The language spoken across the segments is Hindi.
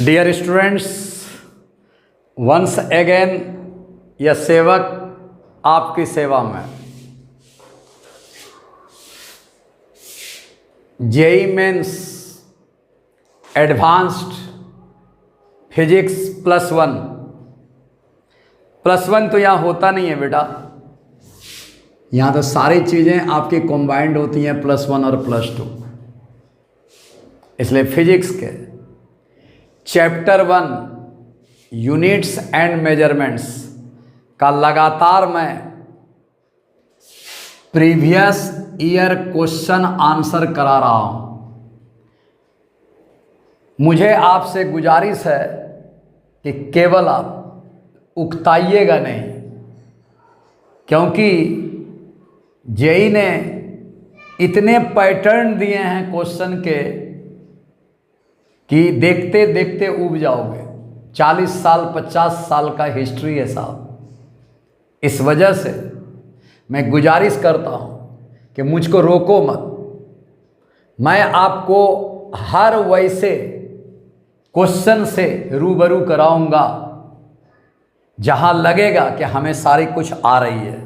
डियर स्टूडेंट्स, वंस अगेन यह सेवक आपकी सेवा में जेई मेंस एडवांस्ड फिजिक्स +1 तो यहाँ होता नहीं है बेटा। यहाँ तो सारी चीज़ें आपकी कंबाइंड होती हैं +1 और +2। इसलिए फिजिक्स के चैप्टर 1 यूनिट्स एंड मेजरमेंट्स का लगातार मैं प्रीवियस ईयर क्वेश्चन आंसर करा रहा हूँ। मुझे आपसे गुजारिश है कि केवल आप उकताइएगा नहीं, क्योंकि जेई ने इतने पैटर्न दिए हैं क्वेश्चन के कि देखते देखते ऊब जाओगे। 40 साल 50 साल का हिस्ट्री है साहब। इस वजह से मैं गुजारिश करता हूँ कि मुझको रोको मत। मैं आपको हर वैसे क्वेश्चन से रूबरू कराऊंगा जहाँ लगेगा कि हमें सारी कुछ आ रही है।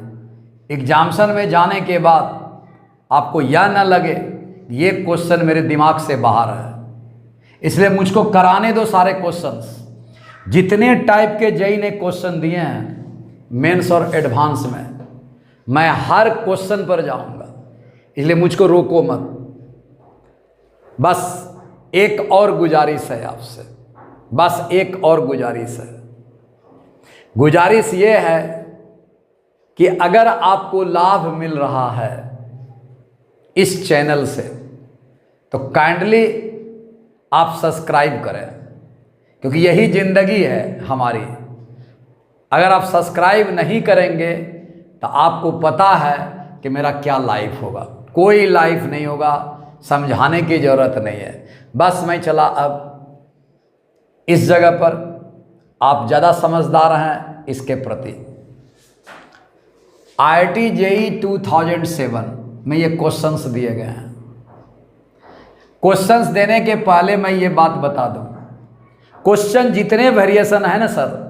एग्जामिनेशन में जाने के बाद आपको यह न लगे ये क्वेश्चन मेरे दिमाग से बाहर है। इसलिए मुझको कराने दो सारे क्वेश्चंस। जितने टाइप के जेई ने क्वेश्चन दिए हैं मेंस और एडवांस में, मैं हर क्वेश्चन पर जाऊंगा। इसलिए मुझको रोको मत। बस एक और गुजारिश है आपसे, बस एक और गुजारिश है। गुजारिश ये है कि अगर आपको लाभ मिल रहा है इस चैनल से तो काइंडली आप सब्सक्राइब करें, क्योंकि यही ज़िंदगी है हमारी। अगर आप सब्सक्राइब नहीं करेंगे तो आपको पता है कि मेरा क्या लाइफ होगा। कोई लाइफ नहीं होगा, समझाने की ज़रूरत नहीं है। बस मैं चला अब इस जगह पर। आप ज़्यादा समझदार हैं इसके प्रति। IIT JEE 2007 में ये क्वेश्चंस दिए गए हैं। क्वेश्चंस देने के पहले मैं ये बात बता दूं, क्वेश्चन जितने वेरिएशन है ना सर,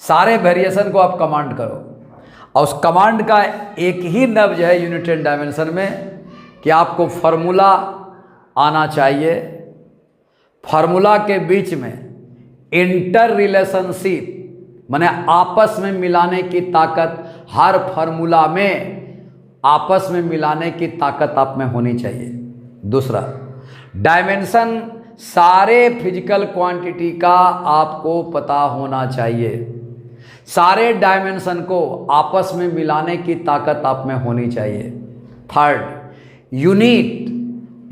सारे वेरिएशन को आप कमांड करो। और उस कमांड का एक ही नब्ज है यूनिट एंड डायमेंशन में कि आपको फार्मूला आना चाहिए। फार्मूला के बीच में इंटर रिलेशनशिप माने आपस में मिलाने की ताकत, हर फार्मूला में आपस में मिलाने की ताकत आप में होनी चाहिए। दूसरा, डायमेंशन सारे फिजिकल क्वांटिटी का आपको पता होना चाहिए। सारे डायमेंशन को आपस में मिलाने की ताकत आप में होनी चाहिए। थर्ड,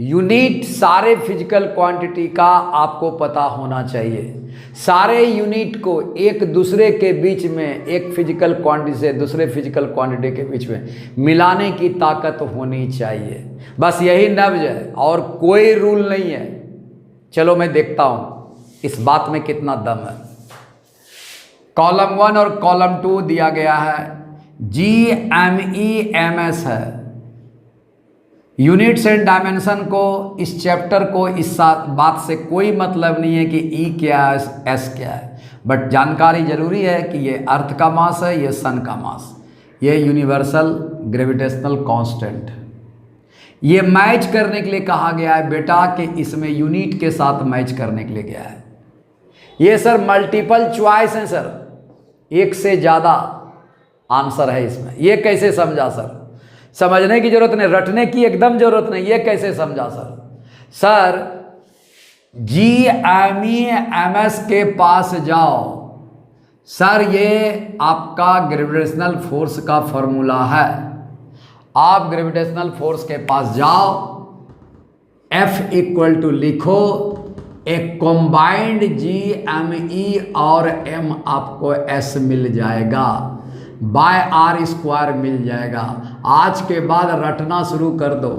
यूनिट सारे फिजिकल क्वांटिटी का आपको पता होना चाहिए। सारे यूनिट को एक दूसरे के बीच में, एक फिजिकल क्वांटिटी से दूसरे फिजिकल क्वांटिटी के बीच में मिलाने की ताकत होनी चाहिए। बस यही नब्ज है और कोई रूल नहीं है। चलो मैं देखता हूँ इस बात में कितना दम है। कॉलम 1 और कॉलम 2 दिया गया है। GMEMS है। यूनिट्स एंड डायमेंशन को, इस चैप्टर को इस बात से कोई मतलब नहीं है कि E क्या है, S क्या है, बट जानकारी जरूरी है कि ये अर्थ का मास है, ये सन का मास, ये यूनिवर्सल ग्रेविटेशनल कांस्टेंट। ये मैच करने के लिए कहा गया है बेटा कि इसमें यूनिट के साथ मैच करने के लिए गया है। ये सर मल्टीपल चॉइस है सर, एक से ज़्यादा आंसर है इसमें। ये कैसे समझा सर? समझने की जरूरत नहीं, रटने की एकदम जरूरत नहीं। ये कैसे समझा सर? सर GMEMS के पास जाओ सर, ये आपका ग्रेविटेशनल फोर्स का फॉर्मूला है। आप ग्रेविटेशनल फोर्स के पास जाओ, F इक्वल टू लिखो, एक कॉम्बाइंड GME और M आपको S मिल जाएगा, बाय R² मिल जाएगा। आज के बाद रटना शुरू कर दो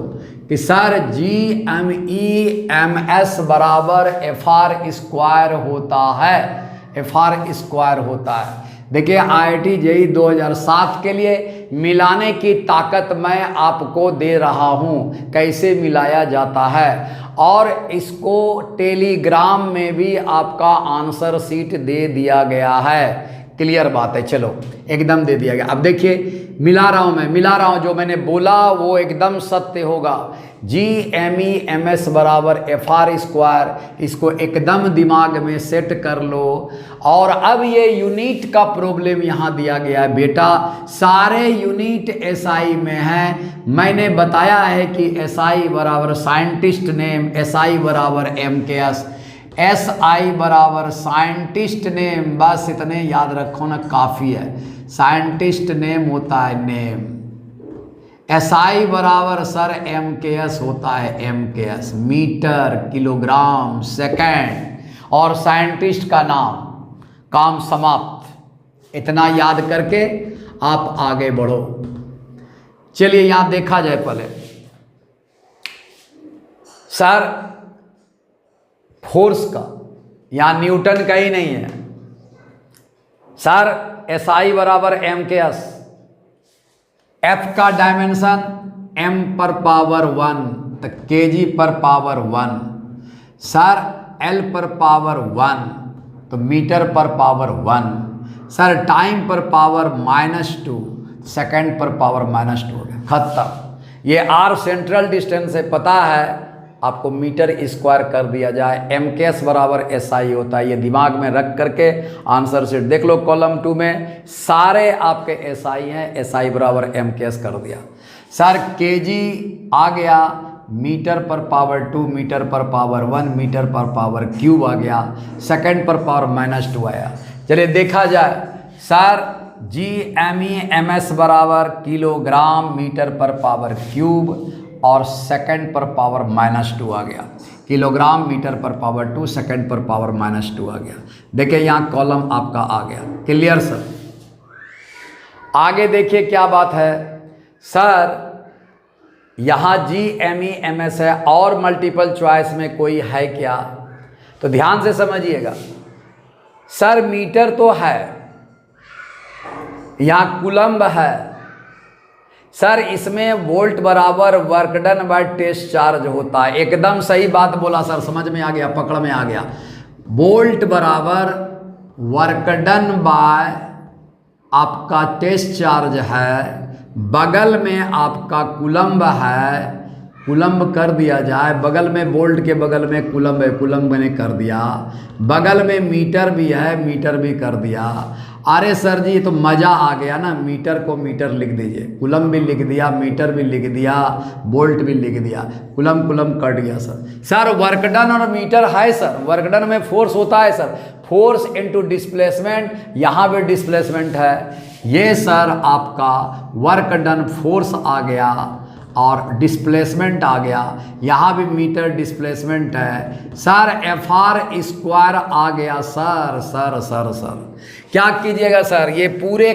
कि सर GMEMS बराबर FR² होता है, FR² होता है। देखिए IIT JEE 2007 के लिए मिलाने की ताकत मैं आपको दे रहा हूँ, कैसे मिलाया जाता है, और इसको टेलीग्राम में भी आपका आंसर शीट दे दिया गया है। क्लियर बात है, चलो एकदम दे दिया गया। अब देखिए मिला रहा हूँ, मैं मिला रहा हूँ, जो मैंने बोला वो एकदम सत्य होगा। GMEMS बराबर FR², इसको एकदम दिमाग में सेट कर लो। और अब ये यूनिट का प्रॉब्लम यहाँ दिया गया है बेटा, सारे यूनिट SI में है। मैंने बताया है कि SI बराबर साइंटिस्ट नेम, SI बराबर MKS, SI बराबर साइंटिस्ट नेम, बस इतने याद रखो ना, काफ़ी है। साइंटिस्ट नेम होता है नेम, SI बराबर सर MKS होता है MKS, मीटर, किलोग्राम, सेकेंड, और साइंटिस्ट का नाम, काम समाप्त। इतना याद करके आप आगे बढ़ो। चलिए यहाँ देखा जाए पहले। सर फोर्स का, यहाँ न्यूटन का ही नहीं है सर। SI बराबर MKS, F का डायमेंशन m पर पावर 1, तो kg पर पावर 1, सर L पर पावर 1, तो मीटर पर पावर 1, सर टाइम पर पावर -2, सेकंड पर पावर -2 हो गया, खत्म। ये R सेंट्रल डिस्टेंस है, पता है आपको, मीटर स्क्वायर कर दिया जाए। MKS बराबर SI होता है, ये दिमाग में रख करके आंसर शीट देख लो। कॉलम 2 में सारे आपके SI हैं, SI बराबर MKS कर दिया। सर kg आ गया, मीटर पर पावर 2, मीटर पर पावर 1, मीटर पर पावर क्यूब आ गया, सेकंड पर पावर -2 आया। चलिए देखा जाए। सर GMEMS बराबर किलोग्राम मीटर पर पावर क्यूब, और सेकंड पर पावर -2 आ गया। किलोग्राम मीटर पर पावर 2, सेकंड पर पावर -2 आ गया। देखिए यहाँ कॉलम आपका आ गया। Clear sir? आगे देखिए क्या बात है। सर यहाँ GMEMS है, और मल्टीपल चॉइस में कोई है क्या? तो ध्यान से समझिएगा। सर मीटर तो है, यहाँ कुलम्ब है। सर इसमें वोल्ट बराबर work done by test charge होता है। एकदम सही बात बोला सर, समझ में आ गया, पकड़ में आ गया। वोल्ट बराबर वर्क डन बाय आपका टेस्ट चार्ज है, बगल में आपका कुलम्ब है, कुलम्ब कर दिया जाए, बगल में वोल्ट के बगल में कुलम्ब है, कुलम्ब मैंने कर दिया, बगल में मीटर भी है, मीटर भी कर दिया। अरे सर जी ये तो मज़ा आ गया ना, मीटर को मीटर लिख दीजिए, कुलम भी लिख दिया, मीटर भी लिख दिया, वोल्ट भी लिख दिया, कुलम कुलम कट गया सर। सर वर्क डन और मीटर है सर, वर्क डन में फोर्स होता है सर, फोर्स इनटू डिस्प्लेसमेंट, यहाँ भी डिस्प्लेसमेंट है। ये सर आपका वर्क डन फोर्स आ गया और डिस्प्लेसमेंट आ गया, यहाँ भी मीटर डिस्प्लेसमेंट है। सर FR² आ गया सर। सर सर सर क्या कीजिएगा सर, ये पूरे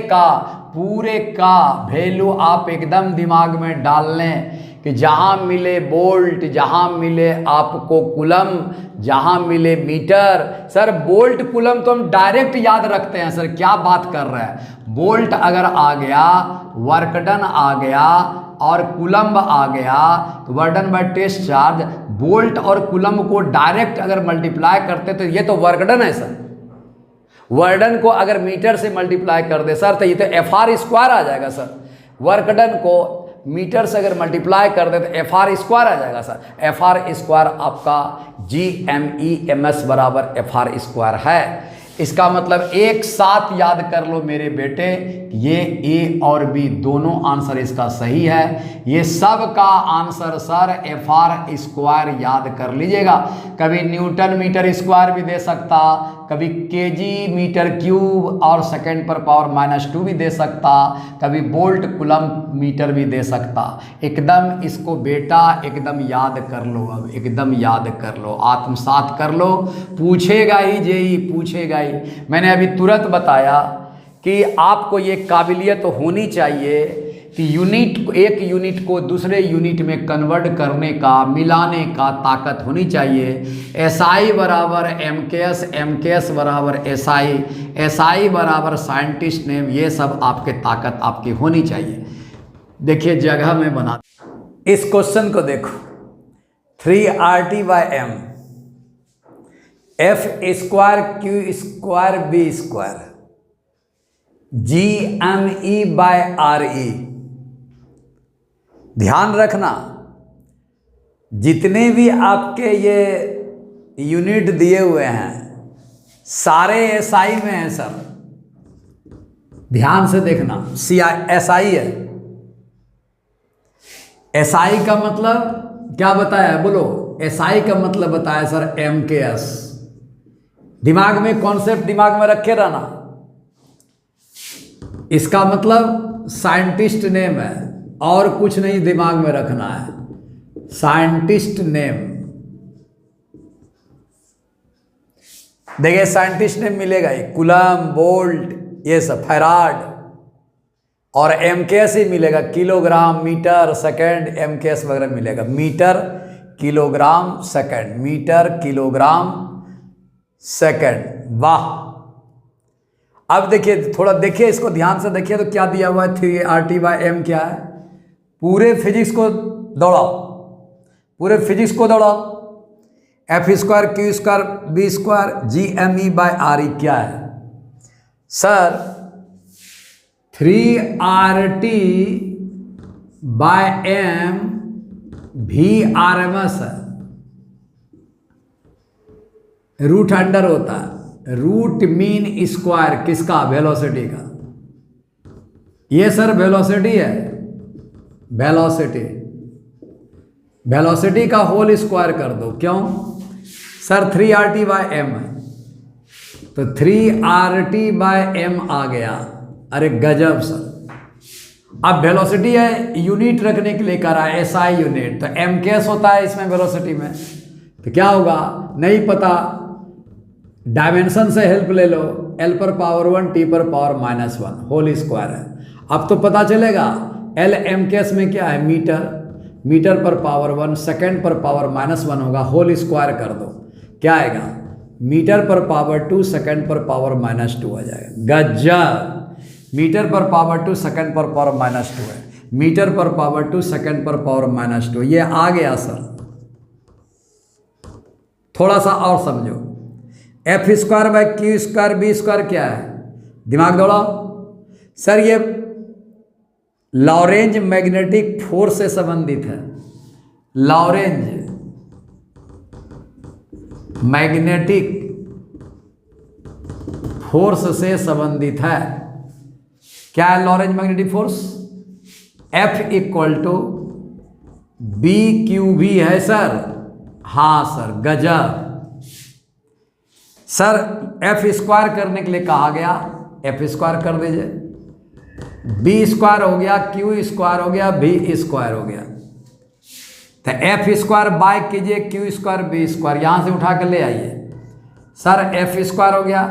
का वैल्यू आप एकदम दिमाग में डाल लें कि जहाँ मिले वोल्ट, जहाँ मिले आपको कुलम, जहाँ मिले मीटर। सर वोल्ट कुलम तो हम डायरेक्ट याद रखते हैं सर, क्या बात कर रहे हैं। वोल्ट अगर आ गया, वर्क डन आ गया और कुलम्ब आ गया, तो work done by test charge, volt और कुलम्ब को डायरेक्ट अगर मल्टीप्लाई करते तो ये तो वर्क डन है सर। वर्क डन को अगर मीटर से मल्टीप्लाई कर दे सर तो ये तो FR² आ जाएगा सर। वर्क डन को मीटर से अगर मल्टीप्लाई कर दे तो FR² आ जाएगा सर। FR² आपका GMEMS बराबर FR² है। इसका मतलब एक साथ याद कर लो मेरे बेटे, ये A और B दोनों आंसर इसका सही है। ये सब का आंसर सर FR² याद कर लीजिएगा। कभी न्यूटन मीटर स्क्वायर भी दे सकता, कभी केजी मीटर क्यूब और सेकंड पर पावर -2 भी दे सकता, कभी वोल्ट कुलम मीटर भी दे सकता। एकदम इसको बेटा एकदम याद कर लो, अब एकदम याद कर लो, आत्मसात कर लो। पूछेगा ही जेई, पूछेगा ही। मैंने अभी तुरंत बताया कि आपको ये काबिलियत होनी चाहिए कि एक यूनिट को दूसरे यूनिट में कन्वर्ट करने का, मिलाने का ताकत होनी चाहिए। SI बराबर MKS, MKS बराबर SI, SI बराबर साइंटिस्ट नेम, ये सब आपके ताकत आपकी होनी चाहिए। देखिए जगह में बना, इस क्वेश्चन को देखो, 3RT/m F² Q² B² GME/RE। ध्यान रखना, जितने भी आपके ये यूनिट दिए हुए हैं सारे SI में हैं सर, ध्यान से देखना। SI है, SI का मतलब क्या बताया, बोलो। SI का मतलब बताया सर MKS। दिमाग में कॉन्सेप्ट दिमाग में रखे रहना, इसका मतलब साइंटिस्ट नेम है और कुछ नहीं दिमाग में रखना है, साइंटिस्ट नेम। देखिए साइंटिस्ट नेम मिलेगा ही, कूलम, बोल्ट, ये सब, फैराड, और MKS ही मिलेगा, किलोग्राम, मीटर, सेकंड, MKS वगैरह मिलेगा, metre, kilogram, second, metre, kilogram, second. वाह। अब देखिए, थोड़ा देखिए इसको ध्यान से देखिए तो क्या दिया हुआ है, 3RT/m क्या है। पूरे फिजिक्स को दौड़ाओ, पूरे फिजिक्स को दौड़ाओ। F² Q² B² GME/RE क्या है सर, 3RT/m VRMS है, रूट अंडर होता है, रूट मीन स्क्वायर किसका, वेलोसिटी का। ये सर वेलोसिटी है, वेलोसिटी का होल स्क्वायर कर दो। क्यों सर, 3RT/m है तो 3RT/m आ गया। अरे गजब सर। अब वेलोसिटी है, यूनिट रखने के लिए करा है SI यूनिट, तो MKS होता है इसमें वेलोसिटी में, तो क्या होगा नहीं पता, डायमेंशन से हेल्प ले लो, L⁻⁴ T⁻⁻⁻⁴ होल स्क्वायर है। अब तो पता चलेगा L MKS में क्या है, मीटर, मीटर पर पावर 1, सेकेंड पर पावर -1 होगा, होल स्क्वायर कर दो, क्या आएगा, मीटर पर पावर 2, सेकेंड पर पावर -2 आ जाएगा। गजब। मीटर पर पावर 2, सेकेंड पर पावर -2 है, मीटर पर पावर 2, सेकेंड पर पावर -2, ये आ गया सर। थोड़ा सा और समझो, F² Q² B² क्या है, दिमाग दौड़ाओ सर। ये लॉरेंज मैग्नेटिक फोर्स से संबंधित है, लॉरेंज मैग्नेटिक फोर्स से संबंधित है। क्या है Lorentz magnetic force, F = BQB है सर। हाँ सर, गजब सर। F² करने के लिए कहा गया, F² कर दीजिए, B² हो गया, Q² हो गया, B² हो गया, तो F² बाय कीजिए Q² B², यहां से उठा कर ले आइए सर। F² हो गया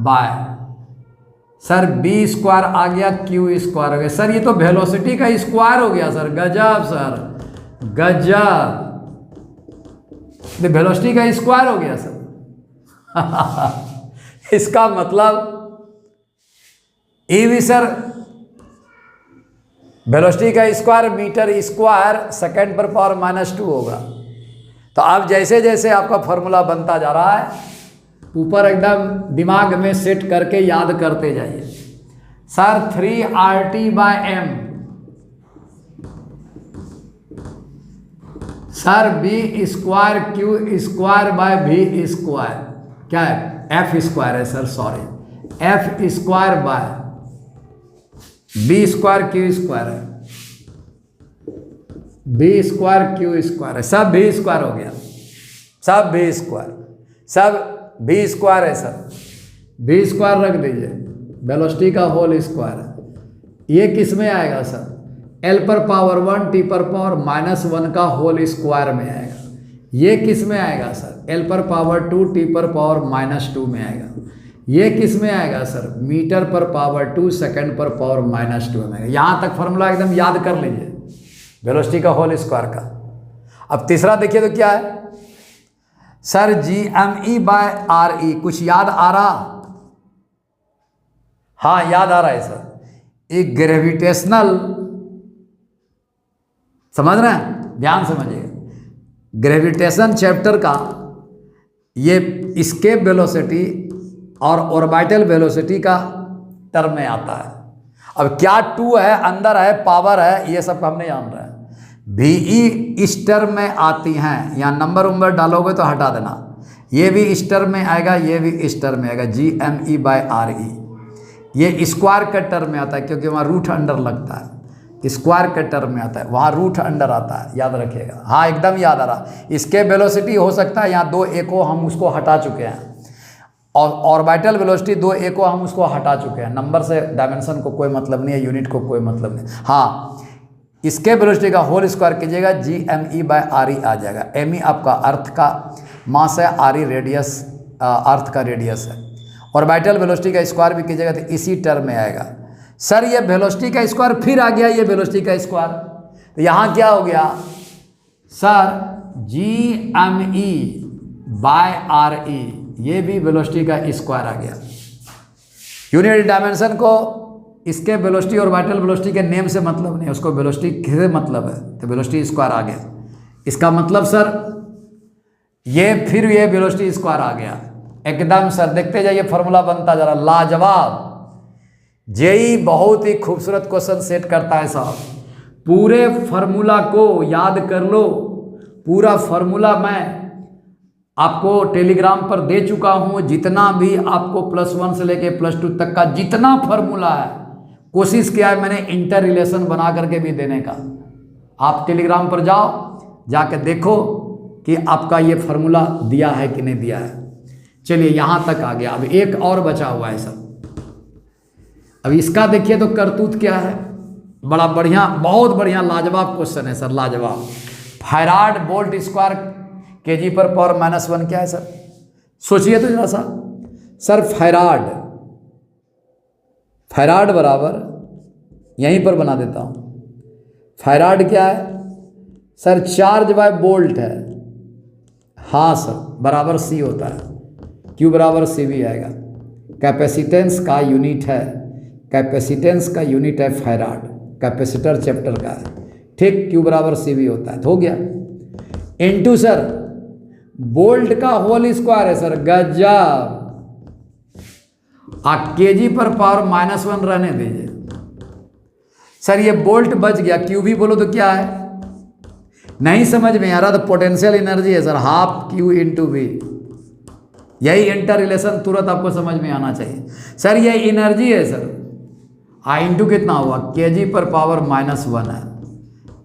बाय सर, B² आ गया, Q² हो गया सर। ये तो वेलोसिटी का स्क्वायर हो गया सर। गजब सर, गजब, वेलोसिटी का स्क्वायर हो गया सर। इसका मतलब ये भी सर वेलोसिटी का स्क्वायर, मीटर स्क्वायर, सेकेंड पर पावर -2 होगा। तो अब जैसे जैसे आपका फॉर्मूला बनता जा रहा है, ऊपर एकदम दिमाग में सेट करके याद करते जाइए sir. 3RT/m sir, B² Q² V², क्या है, F² है sir, sorry, F² bye B² Q² है, B² Q² है, सब B² हो गया, सब B², सब B² है सर। B² रख दीजिए, वेलोसिटी का होल स्क्वायर है। ये किस में आएगा सर, L⁻⁴ T⁻⁻⁻1 का होल स्क्वायर में आएगा। ये किस में आएगा सर, L⁻² T⁻⁻⁻2 में आएगा। ये किस में आएगा सर, मीटर पर पावर 2 सेकंड पर पावर -2 में। यहाँ तक फॉर्मूला एकदम याद कर लीजिए वेलोसिटी का होल स्क्वायर का। अब तीसरा देखिए तो क्या है सर, GME/RE। कुछ याद आ रहा? हाँ याद आ रहा है सर, एक ग्रेविटेशनल, समझ रहे हैं, ध्यान समझिए, ग्रेविटेशन चैप्टर का ये एस्केप वेलोसिटी और ऑर्बिटल वेलोसिटी का टर्म में आता है। अब क्या 2 है, अंदर है, पावर है, ये सब हमने जान रहा है। VE इस टर्म में आती हैं, यहाँ नंबर उम्बर डालोगे तो हटा देना, ये भी इस टर्म में आएगा, ये भी इस टर्म में आएगा, GME/RE। ये स्क्वायर का टर्म में आता है क्योंकि वहाँ रूट अंडर लगता है, स्क्वायर के टर्म में आता है, वहाँ रूट अंडर आता है, याद रखिएगा। हाँ एकदम याद आ रहा। इसके वेलोसिटी हो सकता है यहाँ 2 एको हम उसको हटा चुके हैं, और ऑर्बिटल वेलोसिटी 2 एको हम उसको हटा चुके हैं। नंबर से डायमेंशन को कोई मतलब नहीं है, यूनिट को कोई मतलब नहीं। हाँ इसके वेलोसिटी का होल स्क्वायर कीजिएगा, GME/RE आ जाएगा। ME आपका अर्थ का मास है, RE रेडियस, अर्थ का रेडियस है। ऑर्बिटल वेलोसिटी का स्क्वायर भी कीजिएगा तो इसी टर्म में आएगा। सर ये वेलोसिटी का स्क्वायर फिर आ गया, ये वेलोसिटी का स्क्वायर, तो यहाँ क्या हो गया सर, GME/RE, ये भी वेलोसिटी का स्क्वायर आ गया। यूनिट डायमेंशन को इसके वेलोसिटी और ऑर्बिटल वेलोसिटी के नेम से मतलब नहीं, उसको वेलोसिटी से मतलब है, तो वेलोसिटी स्क्वायर आ गया। इसका मतलब सर ये फिर ये वेलोसिटी स्क्वायर आ गया एकदम। सर देखते जाइए फॉर्मूला बनता जा रहा, लाजवाब। जेई बहुत ही खूबसूरत क्वेश्चन सेट करता है साहब। पूरे फार्मूला को याद कर लो, पूरा फार्मूला मैं आपको टेलीग्राम पर दे चुका हूँ। जितना भी आपको +1 से लेके +2 तक का जितना फार्मूला है, कोशिश किया है मैंने इंटर रिलेशन बना करके भी देने का। आप टेलीग्राम पर जाओ, जाके देखो कि आपका ये फार्मूला दिया है कि नहीं दिया है। चलिए यहाँ तक आ गया, अब एक और बचा हुआ है सब। अब इसका देखिए तो करतूत क्या है, बड़ा बढ़िया, बहुत बढ़िया, लाजवाब क्वेश्चन है सर, लाजवाब। फैराड वोल्ट स्क्वायर kg पर पावर -1 क्या है सर, सोचिए तो जरा सा। सर फैराड बराबर, यहीं पर बना देता हूँ, फैराड क्या है सर, चार्ज बाय वोल्ट है। हाँ सर, बराबर C होता है, Q बराबर CV आएगा। कैपेसिटेंस का यूनिट है, कैपेसिटेंस का यूनिट है फैराड, कैपेसिटर चैप्टर का है, ठीक। Q बराबर CV होता है, तो हो गया। इनटू सर वोल्ट का होल स्क्वायर है सर, गजब। kg पर पावर -1 रहने दीजिए सर, ये वोल्ट बच गया। QV बोलो तो क्या है, नहीं समझ में आ रहा तो पोटेंशियल एनर्जी है सर, ½ Q × V। यही इंटर रिलेशन तुरंत आपको समझ में आना चाहिए सर, ये एनर्जी है सर। इंटू कितना हुआ, kg पर पावर -1 है,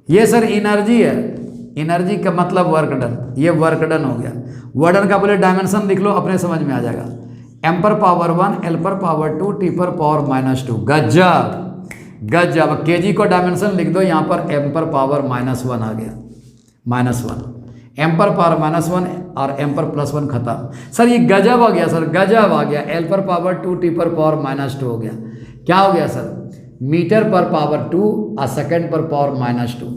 ये सर एनर्जी है। एनर्जी का मतलब वर्क डन, ये वर्क डन हो गया। वर्क डन का बोले डायमेंशन लिख लो, अपने समझ में आ जाएगा। m पर पावर 1, l पर पावर 2, t पर पावर -2। गजब गजब। kg को डायमेंशन लिख दो, यहाँ पर m पर पावर -1 आ गया, -1, m पर पावर -1 और m पर +1 खत्म। सर ये गजब आ गया सर, गजब आ गया। l पर पावर 2, t पर पावर -2 हो गया। क्या हो गया सर, मीटर पर पावर 2 और सेकंड पर पावर -2,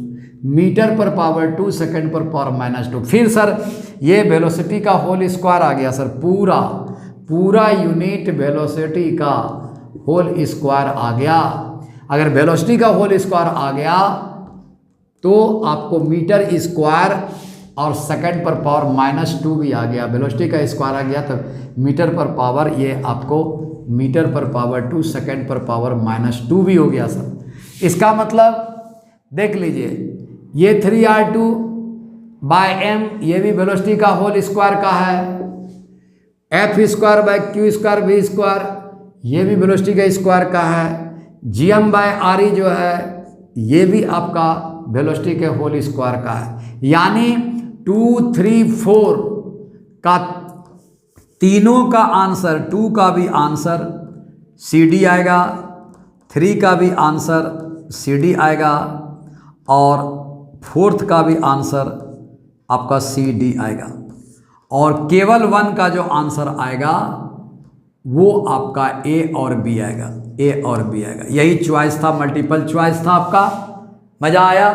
मीटर पर पावर 2, सेकंड पर पावर -2। फिर सर ये वेलोसिटी का होल स्क्वायर आ गया सर, पूरा यूनिट वेलोसिटी का होल स्क्वायर आ गया। अगर वेलोसिटी का होल स्क्वायर आ गया तो आपको मीटर स्क्वायर और सेकंड पर पावर -2 भी आ गया। वेलोसिटी का स्क्वायर आ गया तो मीटर पर पावर, ये आपको मीटर पर पावर 2, सेकंड पर पावर -2 भी हो गया सर। इसका मतलब देख लीजिए, ये 3r2/m, ये भी वेलोसिटी का होल स्क्वायर का है। F²/Q² V², ये भी वेलोसिटी का स्क्वायर का है। GM/RE जो है, ये भी आपका वेलोसिटी के होल स्क्वायर का है। यानी 2, 3, 4 का तीनों का आंसर, 2 का भी आंसर CD आएगा, 3 का भी आंसर CD आएगा, और 4th का भी आंसर आपका CD आएगा। और केवल 1 का जो आंसर आएगा वो आपका ए और बी आएगा, ए और बी आएगा। यही चॉइस था, मल्टीपल चॉइस था आपका। मज़ा आया?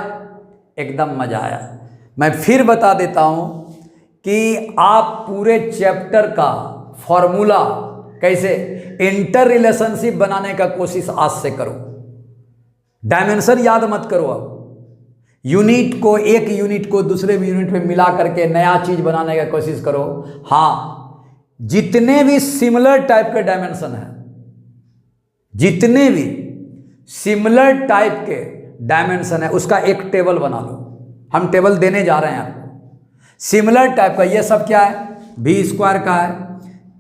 एकदम मज़ा आया। मैं फिर बता देता हूँ कि आप पूरे चैप्टर का फॉर्मूला कैसे इंटर रिलेशनशिप बनाने का कोशिश आज से करो। डायमेंशन याद मत करो, अब यूनिट को, एक यूनिट को दूसरे यूनिट में मिला करके नया चीज बनाने का कोशिश करो। हाँ, जितने भी सिमिलर टाइप के डायमेंशन है, जितने भी सिमिलर टाइप के डायमेंशन है, उसका एक टेबल बना लो। हम टेबल देने जा रहे हैं आपको। सिमिलर टाइप का ये सब क्या है? बी स्क्वायर का है,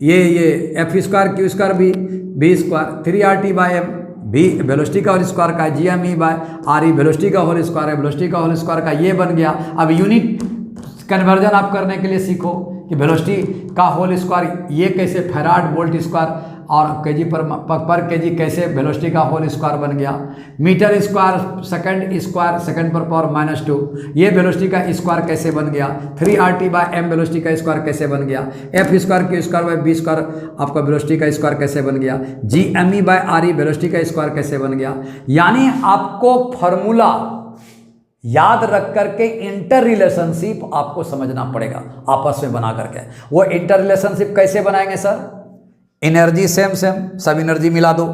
ये F square Q square B square 3RT/m भी वेलोसिटी का होल स्क्वायर का है, GME बाय RE वेलोसिटी का होल स्क्वायर है, वेलोसिटी का होल स्क्वायर का ये बन गया। अब यूनिट कन्वर्जन आप करने के लिए सीखो कि वेलोसिटी का होल स्क्वायर ये कैसे फैराड वोल्ट स्क्वायर और केजी पर केजी कैसे वेलोसिटी का होल स्क्वायर बन गया। मीटर स्क्वायर सेकंड पर पावर -2 ये वेलोसिटी का स्क्वायर कैसे बन गया। 3RT/m वेलोसिटी का स्क्वायर कैसे बन गया। F square Q square by B square आपका वेलोसिटी का स्क्वायर कैसे बन गया। GME बाय RE वेलोसिटी का स्क्वायर कैसे बन गया। यानी आपको फॉर्मूला याद रख करके इंटर रिलेशनशिप आपको समझना पड़ेगा, आपस में बना करके। वो इंटर रिलेशनशिप कैसे बनाएंगे सर? एनर्जी सेम सब एनर्जी मिला दो,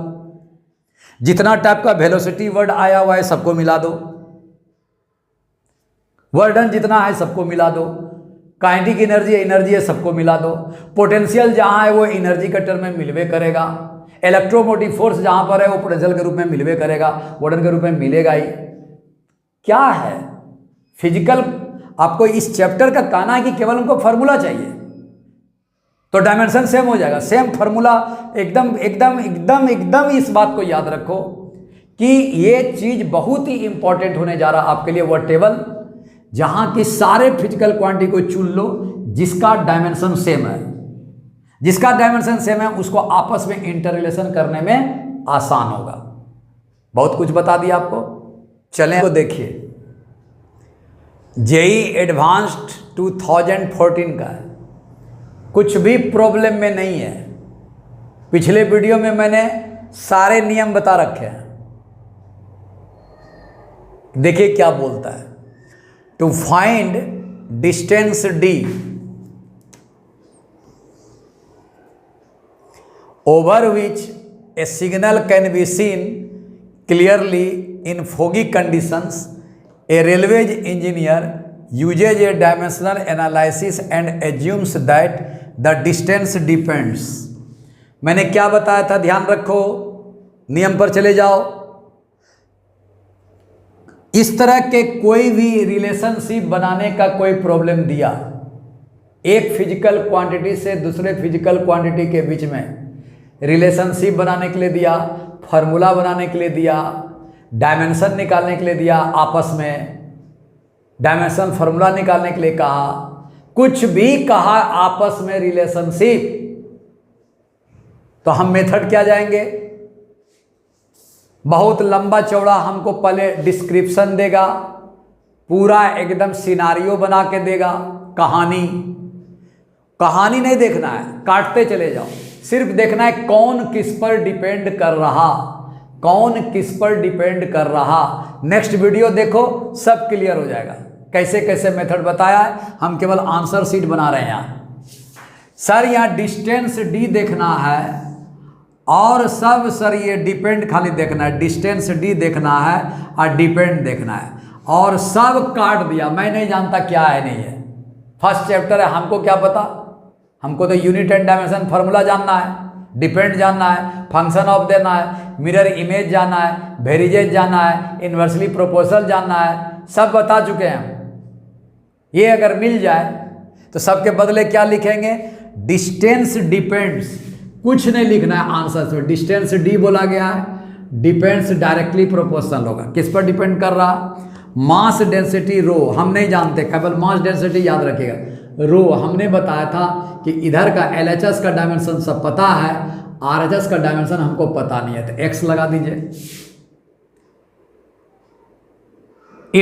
जितना टाइप का वेलोसिटी वर्ड आया हुआ है सबको मिला दो, वर्डन जितना है सबको मिला दो, काइनेटिक एनर्जी है सबको मिला दो, पोटेंशियल जहां है वो एनर्जी के टर्म में मिलवे करेगा, इलेक्ट्रोमोटिव फोर्स जहां पर है वो पोटेंशियल के रूप में मिलवे करेगा, वर्डन के रूप में मिलेगा ही। क्या है फिजिकल, आपको इस चैप्टर का कहना है कि केवल उनको फॉर्मूला चाहिए तो डायमेंशन सेम हो जाएगा। सेम फॉर्मूला एकदम इस बात को याद रखो कि ये चीज बहुत ही इंपॉर्टेंट होने जा रहा है आपके लिए। वो टेबल जहां की सारे फिजिकल क्वांटिटी को चुन लो जिसका डायमेंशन सेम है, जिसका डायमेंशन सेम है उसको आपस में इंटर रिलेशन करने में आसान होगा। बहुत कुछ बता दिया आपको। चलें तो देखिए, जेई एडवांस्ड 2014 का है, कुछ भी प्रॉब्लम में नहीं है। पिछले वीडियो में मैंने सारे नियम बता रखे हैं। देखिए क्या बोलता है। To find distance d over which a signal can be seen clearly in foggy conditions, a railway engineer uses a dimensional analysis and assumes that the distance depends। मैंने क्या बताया था, ध्यान रखो, नियम पर चले जाओ। इस तरह के कोई भी रिलेशनशिप बनाने का कोई प्रॉब्लम दिया, एक फिजिकल क्वांटिटी से दूसरे फिजिकल क्वांटिटी के बीच में रिलेशनशिप बनाने के लिए दिया, फार्मूला बनाने के लिए दिया, डायमेंशन निकालने के लिए दिया, आपस में डायमेंशन फार्मूला निकालने के लिए कहा, कुछ भी कहा आपस में रिलेशनशिप, तो हम मेथड क्या जाएंगे, बहुत लंबा चौड़ा हमको पहले डिस्क्रिप्शन देगा, पूरा एकदम सिनारियो बना के देगा, कहानी नहीं देखना है, काटते चले जाओ, सिर्फ देखना है कौन किस पर डिपेंड कर रहा, कौन किस पर डिपेंड कर रहा। नेक्स्ट वीडियो देखो, सब क्लियर हो जाएगा कैसे कैसे मेथड बताया है। हम केवल आंसर शीट बना रहे हैं यहाँ। सर यहाँ डिस्टेंस डी देखना है और सब सर ये डिपेंड खाली देखना है, डिस्टेंस डी देखना है और डिपेंड देखना है, और सब काट दिया। मैं नहीं जानता क्या है नहीं है, फर्स्ट चैप्टर है, हमको क्या पता, हमको तो यूनिट एंड डायमेंशन फार्मूला जानना है, डिपेंड जानना है, फंक्शन ऑफ देना है, मिरर इमेज जानना है, वेरिजेज जानना है, इन्वर्सली प्रोपोर्शनल जानना है, सब बता चुके हैं। ये अगर मिल जाए तो सबके बदले क्या लिखेंगे, डिस्टेंस डिपेंड्स, कुछ नहीं लिखना है आंसर से, डिस्टेंस डी बोला गया है, डिपेंड्स डायरेक्टली प्रोपोर्शनल होगा, किस पर डिपेंड कर रहा, मास डेंसिटी रो, हम नहीं जानते, केवल मास डेंसिटी याद रखिएगा, रो हमने बताया था कि इधर का LHS का डायमेंशन सब पता है, RHS का डायमेंशन हमको पता नहीं है, तो x लगा दीजिए।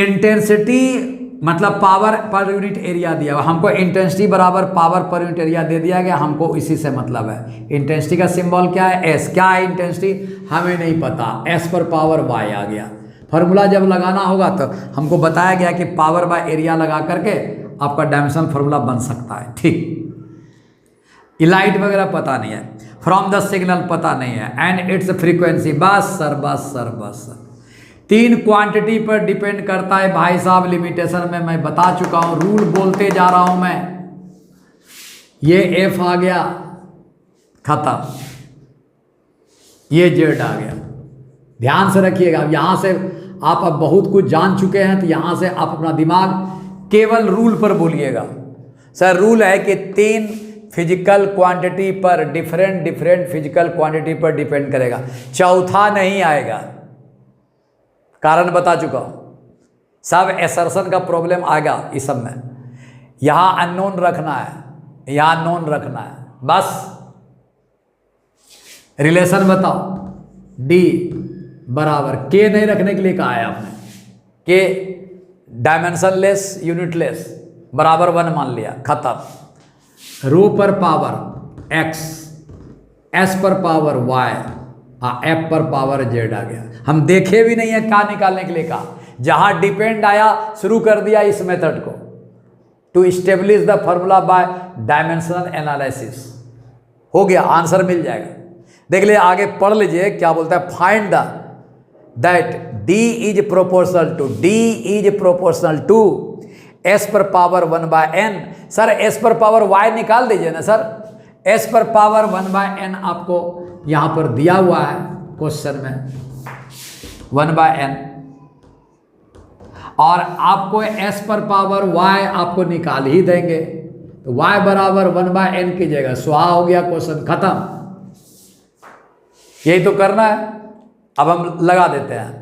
इंटेंसिटी मतलब पावर पर यूनिट एरिया दिया हुआ, हमको इंटेंसिटी बराबर पावर पर यूनिट एरिया दे दिया गया, हमको इसी से मतलब है। इंटेंसिटी का सिंबल क्या है? एस। क्या है इंटेंसिटी? हमें नहीं पता, एस पर पावर वाई आ गया। फार्मूला जब लगाना होगा तो हमको बताया गया कि पावर बाय एरिया लगा करके आपका डायमेंशनल फार्मूला बन सकता है। ठीक, लाइट वगैरह पता नहीं है, फ्रॉम द सिग्नल पता नहीं है, एंड इट्स फ्रीक्वेंसी। बस सर, बस सर, बस सर। 3 क्वांटिटी पर डिपेंड करता है भाई साहब, लिमिटेशन में मैं बता चुका हूं, रूल बोलते जा रहा हूं मैं। ये एफ आ गया, खत्म, ये जेड आ गया। ध्यान से रखिएगा, यहां से आप अब बहुत कुछ जान चुके हैं, तो यहां से आप अपना दिमाग केवल रूल पर बोलिएगा। सर रूल है कि 3 फिजिकल क्वांटिटी पर डिफरेंट फिजिकल क्वांटिटी पर डिपेंड करेगा, चौथा नहीं आएगा। कारण बता चुका हूं, सब एसर्शन का प्रॉब्लम आएगा इस सब में। यहां अननोन रखना है, यहां नोन रखना है, बस। रिलेशन बताओ, डी बराबर के नहीं रखने के लिए कहा है आपने, के डायमेंशन लेस यूनिट लेस बराबर 1 मान लिया, खत्म। रो पर पावर एक्स, एस पर पावर वाई, एफ पर पावर जेड आ गया। हम देखे भी नहीं है क्या निकालने के लिए कहा, जहां डिपेंड आया शुरू कर दिया इस मेथड को, to establish the formula by dimensional analysis. हो गया, आंसर मिल जाएगा। देख लीजिए आगे पढ़ लीजिए क्या बोलता है, find that d is proportional to s पर पावर 1/n। सर s पर पावर y निकाल दीजिए ना सर, s पर पावर 1/n आपको यहां पर दिया हुआ है क्वेश्चन में, 1/n, और आपको s पर पावर y आपको निकाल ही देंगे, तो y बराबर 1/n कीजिएगा, स्वाहा हो गया, क्वेश्चन खत्म। यही तो करना है। अब हम लगा देते हैं।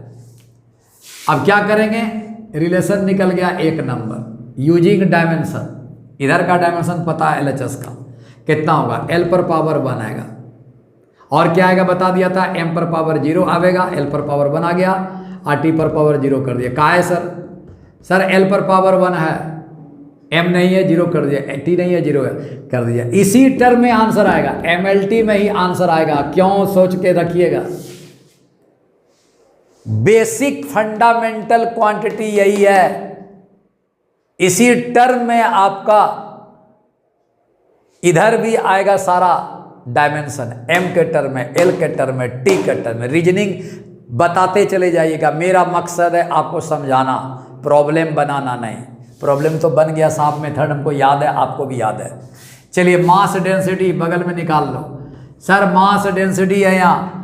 अब क्या करेंगे, रिलेशन निकल गया 1 नंबर, यूजिंग डायमेंशन। इधर का डायमेंशन पता है LHS का कितना होगा, L पर पावर 1 आएगा, और क्या आएगा बता दिया था, M पर पावर 0 आवेगा, L पर पावर 1 आ गया, और T पर पावर 0 कर दिया। कहा है सर? सर L पर पावर 1 है, M नहीं है 0 कर दिया, T नहीं है 0 कर दिया। इसी टर्म में आंसर आएगा, MLT में ही आंसर आएगा। क्यों, सोच के रखिएगा। बेसिक फंडामेंटल क्वांटिटी यही है, इसी टर्म में आपका इधर भी आएगा सारा डायमेंशन, M के टर्म में, L के टर्म में, T के टर्म में। रीजनिंग बताते चले जाइएगा, मेरा मकसद है आपको समझाना, प्रॉब्लम बनाना नहीं। प्रॉब्लम तो बन गया साफ, मेथड हमको याद है, आपको भी याद है। चलिए मास डेंसिटी बगल में निकाल लो। सर मास डेंसिटी है यहाँ,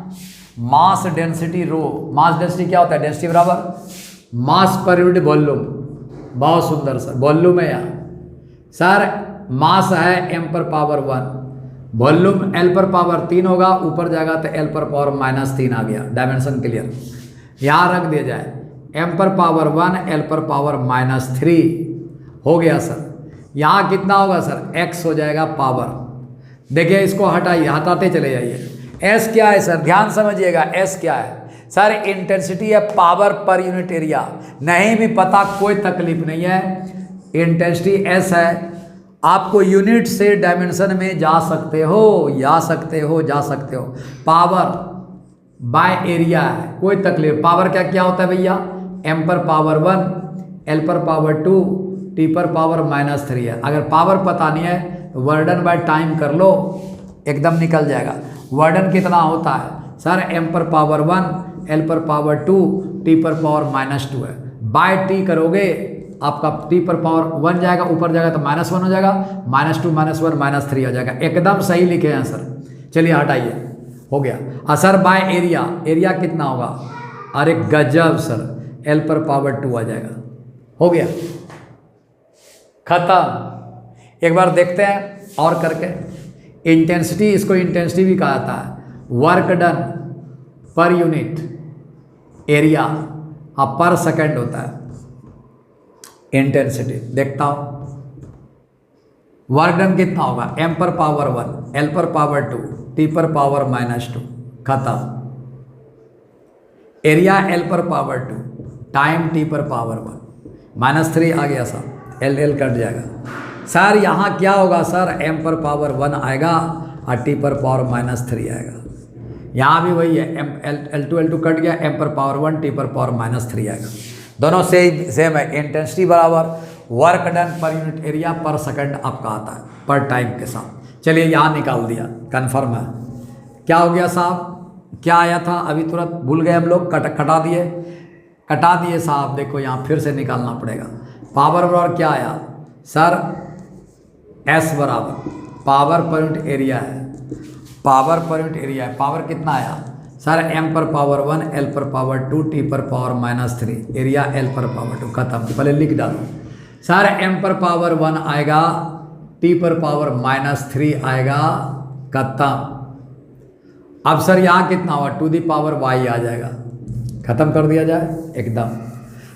mass density rho, mass density क्या होता है, डेंसिटी बराबर मास पर यूनिट वॉल्यूम। बहुत सुंदर सर, वॉल्यूम है यहाँ। सर मास है m पर पावर 1, वॉल्यूम L पर पावर 3 होगा, ऊपर जाएगा तो L पर पावर -3 आ गया। डायमेंशन क्लियर, यहाँ रख दिया जाए, m पर पावर 1, L पर पावर -3 हो गया सर। यहाँ कितना होगा सर, x हो जाएगा पावर। देखिए इसको हटाइए, हटाते चले जाइए। S क्या है सर, ध्यान समझिएगा, S क्या है सर, इंटेंसिटी है पावर पर यूनिट एरिया। नहीं भी पता कोई तकलीफ नहीं है, इंटेंसिटी S है। आपको यूनिट से डायमेंशन में जा सकते हो, जा सकते हो। पावर बाय एरिया है, कोई तकलीफ। पावर क्या क्या होता है भैया, m पर पावर 1, L पर पावर 2, T पर पावर -3 है। अगर पावर पता नहीं है तो वर्डन बाय टाइम कर लो, एकदम निकल जाएगा। वर्डन कितना होता है सर, m पर पावर 1, L पर पावर 2, T पर पावर -2 है। बाय T करोगे आपका T पर पावर 1 जाएगा, ऊपर जाएगा तो -1 हो जाएगा, -2 -1 -3 हो जाएगा। एकदम सही लिखे हैं सर। चलिए हटाइए, हो गया। असर बाय एरिया, एरिया कितना होगा, अरे गजब सर, L पर पावर 2 आ जाएगा। हो गया, खत्म। एक बार देखते हैं और करके। इंटेंसिटी, इसको इंटेंसिटी भी कहा जाता है, work done per unit area, अब पर सेकंड होता है इंटेंसिटी। देखता हूं वर्क डन कितना होगा, m पर पावर 1, L पर पावर 2, T पर पावर -2, खत्म। एरिया L पर पावर 2, टाइम T पर पावर 1। -3 आ गया सर, एल एल कट जाएगा सर। यहाँ क्या होगा सर, m पर पावर 1 आएगा और t पर पावर -3 आएगा। यहाँ भी वही है, L2 कट गया, m पर पावर 1 t पर पावर -3 आएगा। दोनों सेम है। इंटेंसिटी बराबर work done per unit area पर सेकंड आपका आता है पर टाइम के साथ। चलिए यहाँ निकाल दिया, कन्फर्म है। क्या हो गया साहब, क्या आया था अभी तुरंत भूल गए हम लोग, कटा दिए साहब। देखो यहाँ फिर से निकालना पड़ेगा। पावर बराबर क्या आया सर, S बराबर पावर पर यूनिट एरिया है, पावर पर यूनिट एरिया है। पावर कितना आया सर, m पर पावर 1, l पर पावर 2, t पर पावर -3, एरिया l पर पावर 2। खत्म, पहले लिख डालो सर, m पर पावर 1 आएगा, t पर पावर -3 आएगा, खत्म। अब सर यहाँ कितना हुआ, टू दी पावर y आ जाएगा, खत्म कर दिया जाए एकदम।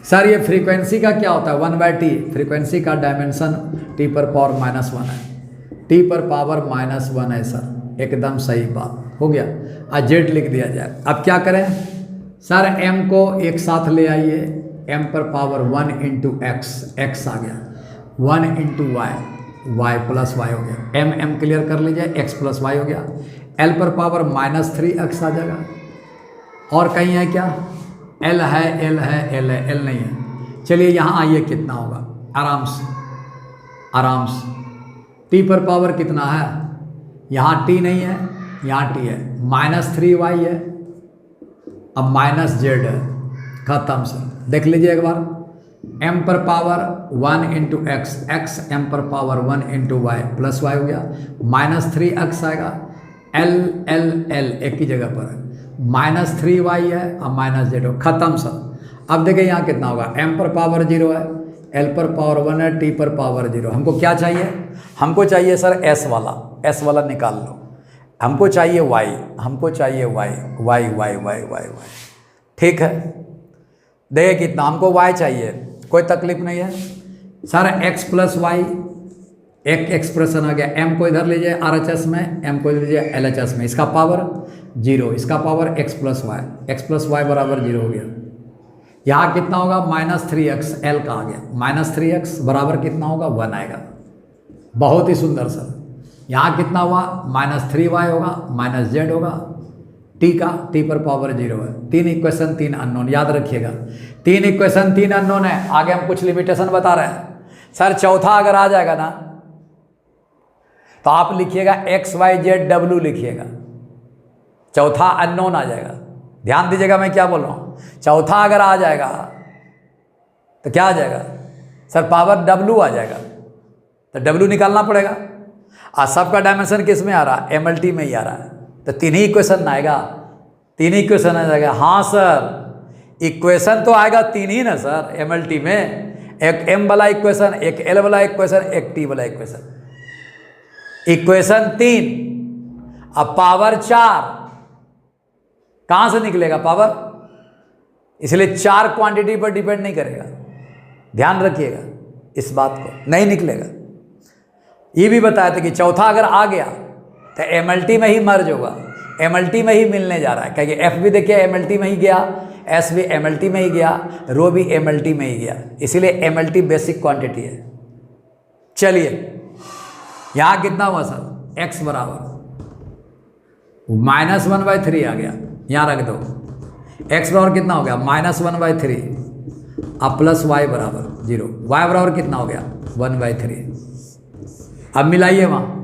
सर ये फ्रीक्वेंसी का क्या होता है, 1/t, फ्रीक्वेंसी का डायमेंशन t पर पावर -1 है, t पर पावर -1 है सर, एकदम सही बात हो गया। आज जेड लिख दिया जाए। अब क्या करें सर, m को एक साथ ले आइए, m पर पावर 1 इंटू x आ गया, 1 इंटू y प्लस y हो गया, m क्लियर कर लीजिए, x प्लस y हो गया। l पर पावर -3x आ जाएगा। और कहीं है क्या, l है, l है, l है, l नहीं है। चलिए यहाँ आइए, कितना होगा, आराम से t पर पावर कितना है, यहाँ t नहीं है, यहाँ t है, -3y है, अब -z है, खत्म सर। देख लीजिए एक बार, m पर पावर 1 इंटू x, m पर power 1 into y plus y हो गया, -3x आएगा, l एक ही जगह पर है, -3y है और -z हो, खत्म सर। अब देखिए यहाँ कितना होगा, m पर पावर 0 है, l पर पावर 1 है, t पर पावर 0। हमको क्या चाहिए, हमको चाहिए सर s वाला निकाल लो। हमको चाहिए y, y। ठीक है, देखिए कितना, हमको y चाहिए, कोई तकलीफ नहीं है सर। x प्लस वाई, एक एक्सप्रेशन आ गया, m को इधर लीजिए RHS में, m को लीजिए LHS में, इसका पावर 0, इसका पावर x प्लस वाई बराबर 0 हो गया। यहाँ कितना होगा, -3x, l का आ गया, -3x बराबर कितना होगा, 1 आएगा। बहुत ही सुंदर सर। यहाँ कितना हुआ, -3y होगा, -z होगा, t पर पावर 0 है। 3 इक्वेशन 3 अननोन, याद रखिएगा, 3 इक्वेशन 3 अननोन है। आगे हम कुछ लिमिटेशन बता रहे हैं सर। चौथा अगर आ जाएगा ना तो आप लिखिएगा x y z w लिखिएगा, चौथा अननोन आ जाएगा। ध्यान दीजिएगा मैं क्या बोल रहा हूँ, चौथा अगर आ जाएगा तो क्या आ जाएगा सर, पावर w आ जाएगा, तो w निकालना पड़ेगा। और सबका डायमेंशन किस में आ रहा है, MLT में ही आ रहा है, तो 3 ही इक्वेशन आएगा, 3 ही इक्वेशन आ जाएगा। हाँ सर, इक्वेशन तो आएगा 3 ही ना सर MLT में, एक m वाला इक्वेशन, एक l वाला इक्वेशन, एक t वाला इक्वेशन। इक्वेशन 3 अब पावर 4 कहाँ से निकलेगा पावर, इसलिए 4 क्वांटिटी पर डिपेंड नहीं करेगा, ध्यान रखिएगा इस बात को, नहीं निकलेगा। ये भी बताया था कि चौथा अगर आ गया तो MLT में ही मर्ज होगा, MLT में ही मिलने जा रहा है, क्योंकि F भी देखिए MLT में ही गया, S भी MLT में ही गया, रो भी MLT में ही गया, इसीलिए MLT बेसिक क्वांटिटी है। चलिए यहाँ कितना हुआ सर, x बराबर -1/3 आ गया, यहाँ रख दो। x बराबर कितना हो गया, -1/3 अब प्लस y बराबर 0, y बराबर कितना हो गया 1/3। अब मिलाइए वहाँ,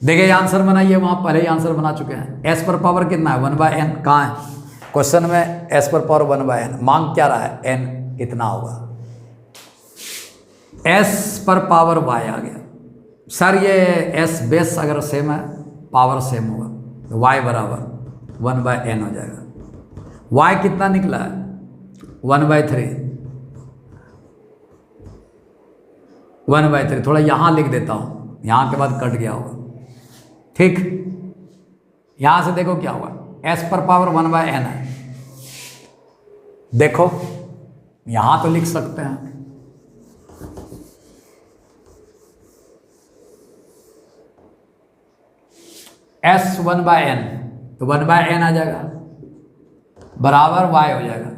देखिए आंसर बनाइए, वहाँ पहले ही आंसर बना चुके हैं। s पर पावर कितना है 1/n, कहाँ है क्वेश्चन में, s पर पावर 1/n, मांग क्या रहा है n कितना होगा, s पर पावर y आ गया सर। ये s बेस अगर सेम है, पावर सेम होगा, तो y बराबर 1/n हो जाएगा। y कितना निकला है 1/3, थोड़ा यहाँ लिख देता हूँ, यहाँ के बाद कट गया होगा, ठीक। यहाँ से देखो क्या होगा, s पर पावर 1/n है, देखो यहाँ तो लिख सकते हैं, s 1/n, तो 1/n आ जाएगा, बराबर y हो जाएगा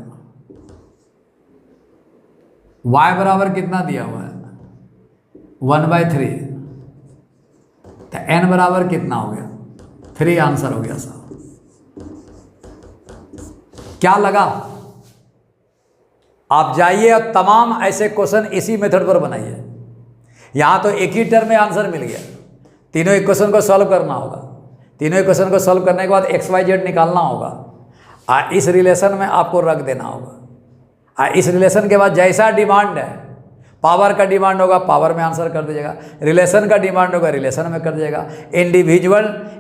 y बराबर कितना दिया हुआ है 1/3, तो n बराबर कितना हो गया 3 आंसर हो गया साहब। क्या लगा? आप जाइए और तमाम ऐसे क्वेश्चन इसी मेथड पर बनाइए। यहाँ तो एक ही टर्म में आंसर मिल गया, तीनों एक क्वेश्चन को सॉल्व करना होगा, तीनों एक क्वेश्चन को सॉल्व करने के बाद XYZ निकालना होगा, इस रिलेशन में आपको रख देना होगा। इस रिलेशन के बाद जैसा डिमांड है, पावर का डिमांड होगा पावर में आंसर कर दीजिएगा, रिलेशन का डिमांड होगा रिलेशन में कर दीजिएगा,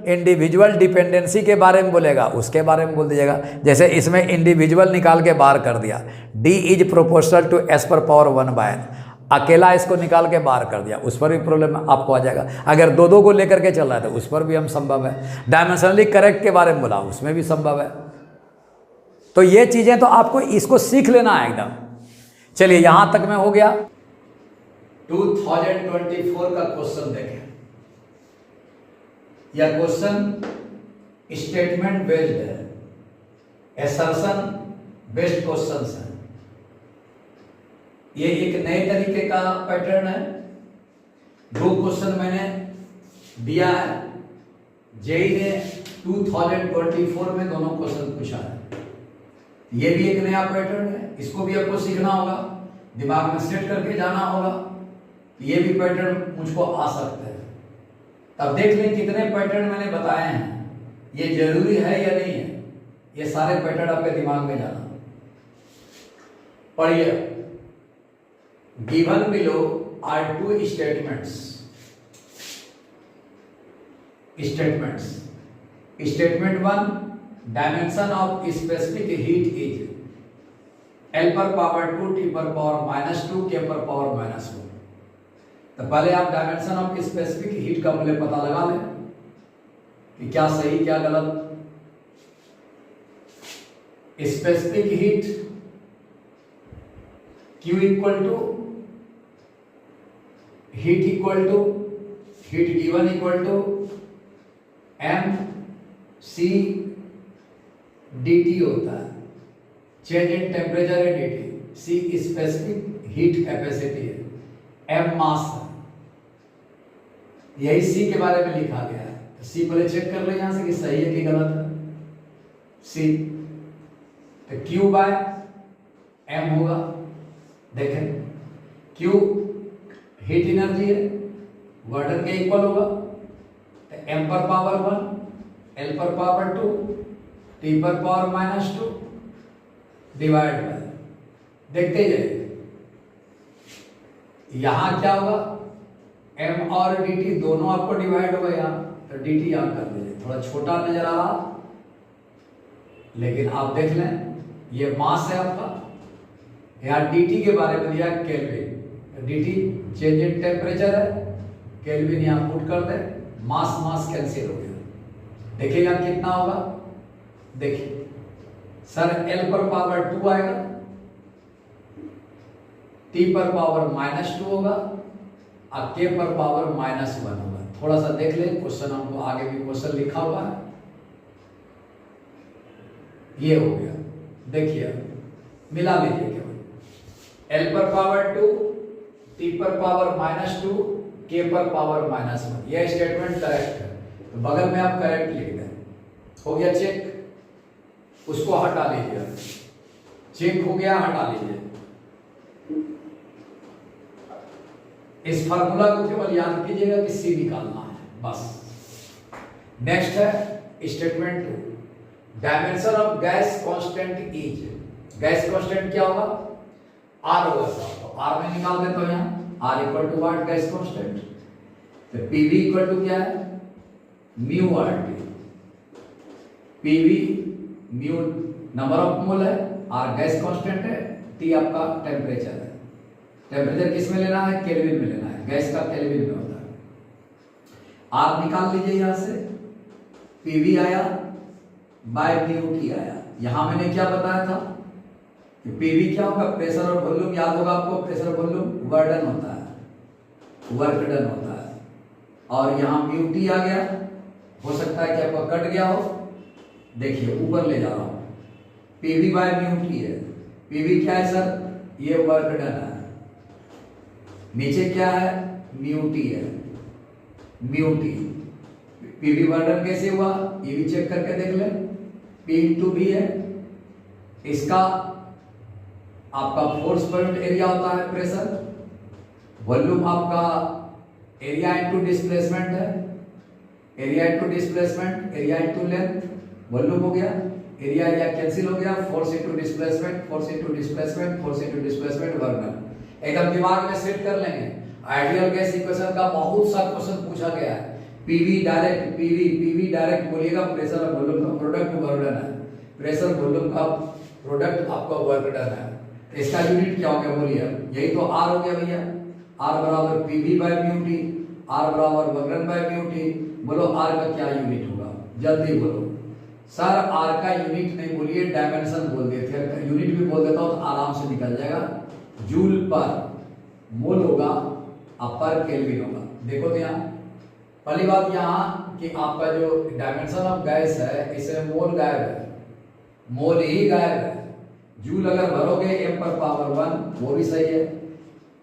इंडिविजुअल डिपेंडेंसी के बारे में बोलेगा उसके बारे में बोल दीजिएगा। जैसे इसमें इंडिविजुअल निकाल के बाहर कर दिया, D is proportional to S पर पावर 1/n, अकेला इसको निकाल के बाहर कर दिया, उस पर भी प्रॉब्लम आपको आ जाएगा। अगर दो दो को लेकर के चल रहा है तो उस पर भी हम संभव है। डायमेंशनली करेक्ट के बारे में बोला उसमें भी संभव है। तो ये चीज़ें तो आपको इसको सीख लेना है एकदम। चलिए यहाँ तक में हो गया। 2024 का क्वेश्चन देखें। यह क्वेश्चन स्टेटमेंट बेस्ड है, असर्शन बेस्ड क्वेश्चन है। ये एक नए तरीके का पैटर्न है। दो क्वेश्चन मैंने दिया है, जेई ने 2024 में दोनों क्वेश्चन पूछा है। ये भी एक नया पैटर्न है, इसको भी आपको सीखना होगा, दिमाग में सेट करके जाना होगा। ये भी पैटर्न मुझको आ सकते हैं। तब देख लें कितने पैटर्न मैंने बताए हैं, ये जरूरी है या नहीं है, ये सारे पैटर्न आपके दिमाग में जाना। पढ़िए, given below are 2 statements. Statement 1, dimension of specific heat is L पर पावर 2, T पर पावर -2, K पर पावर -1। तो पहले आप डायमेंशन ऑफ स्पेसिफिक हीट का मूल्य पता लगा लें कि क्या सही क्या गलत। Specific heat Q equal to heat given equal to mc dt होता है। चेंज इन टेम्परेचर है dt, c specific heat capacity है, m मास है। यही C के बारे में लिखा गया है। तो C पहले चेक कर ले यहां से कि सही है कि गलत है। C तो Q/m होगा। देखें, Q हीट एनर्जी है, वर्डन के इक्वल होगा। तो m पर पावर 1, L पर पावर 2, T पर पावर -2 डिवाइड बाय, देखते जाइए यहां क्या होगा, m और dt दोनों आपको डिवाइड होगा यहाँ, तो dt यहाँ कर दीजिए। थोड़ा छोटा नजर आ रहा, लेकिन आप देख लें ये मास है आपका। यहाँ dt के बारे में दिया kelvin, dt change in temperature है, केल्विन यहाँ पुट कर दे, मास कैंसिल हो गया। देखिएगा कितना होगा, देखिए सर L पर पावर 2 आएगा, T पर पावर -2 होगा और K पर पावर -1 होगा। थोड़ा सा देख लें क्वेश्चन, हमको आगे भी क्वेश्चन लिखा हुआ है। ये हो गया, देखिए मिला लीजिए केवल L पर पावर 2, T पर पावर -2, K पर पावर -1। यह स्टेटमेंट करेक्ट है, तो बगल में आप करेक्ट लिख दें। हो गया चेक, उसको हटा लीजिए। चेक हो गया, हटा लीजिए। इस फार्मूला को केवल याद कीजिएगा कि C निकालना है, बस। नेक्स्ट है statement 2, dimension of gas constant is. Gas constant क्या होगा, R होगा साहब। तो R में निकाल देता हूं यहाँ, R equal to what, gas constant. तो PV इक्वल टू क्या है, mu RT। PV mu number of mole है, R गैस कांस्टेंट है, T आपका टेम्परेचर है। टेम्परेचर किस में लेना है, केल्विन में लेना है, गैस का केल्विन में होता है। R निकाल लीजिए यहां से, PV आया बाय म्यू T आया। यहां मैंने क्या बताया था कि PV क्या होगा, प्रेशर और वॉल्यूम। याद होगा आपको, प्रेशर वॉल्यूम वर्डन होता है, वर्क डन होता है। और यहाँ म्यू T आ गया, हो सकता है कि आपका कट गया हो, देखिए ऊपर ले जा रहा हूं। PV बाय म्यू T है। PV क्या है सर, ये वर्क डन है, नीचे क्या है, म्यू टी है, म्यू टी। पीवी वर्णन कैसे हुआ ये भी चेक करके देख ले, P इंटू बी है, इसका आपका फोर्स पर यूनिट एरिया होता है प्रेशर, वॉल्यूम आपका एरिया इंटू डिस्प्लेसमेंट है, area into displacement, area into length, volume हो गया, एरिया एरिया कैंसिल हो गया, force into displacement, force into displacement, force into displacement, वर्णन एकदम दिमाग में सेट कर लेंगे। आइडियल गैस इक्वेशन का बहुत सा क्वेश्चन पूछा गया है, पीवी डायरेक्ट, पीवी डायरेक्ट बोलिएगा, प्रेशर और वॉल्यूम का प्रोडक्ट वर्क डन है, प्रेशर वॉल्यूम का प्रोडक्ट आपका वर्क डन है, इसका यूनिट क्या हो गया बोलिए, यही तो आर हो गया भैया, आर बराबर PV by mu T, R बराबर work done by mu T. बोलो आर का क्या यूनिट होगा, जल्दी बोलो सर। आर का यूनिट नहीं बोलिए, डायमेंशन बोल दिए थे, यूनिट भी बोल देता हूं तो आराम से निकल जाएगा, जूल पर मोल होगा, पर केल्विन होगा। देखो तो यहाँ पहली बात यहाँ कि आपका जो डायमेंशन ऑफ गैस है इसमें मोल गायब है, मोल ही गायब है। जूल अगर भरोगे m पर पावर 1 वो भी सही है,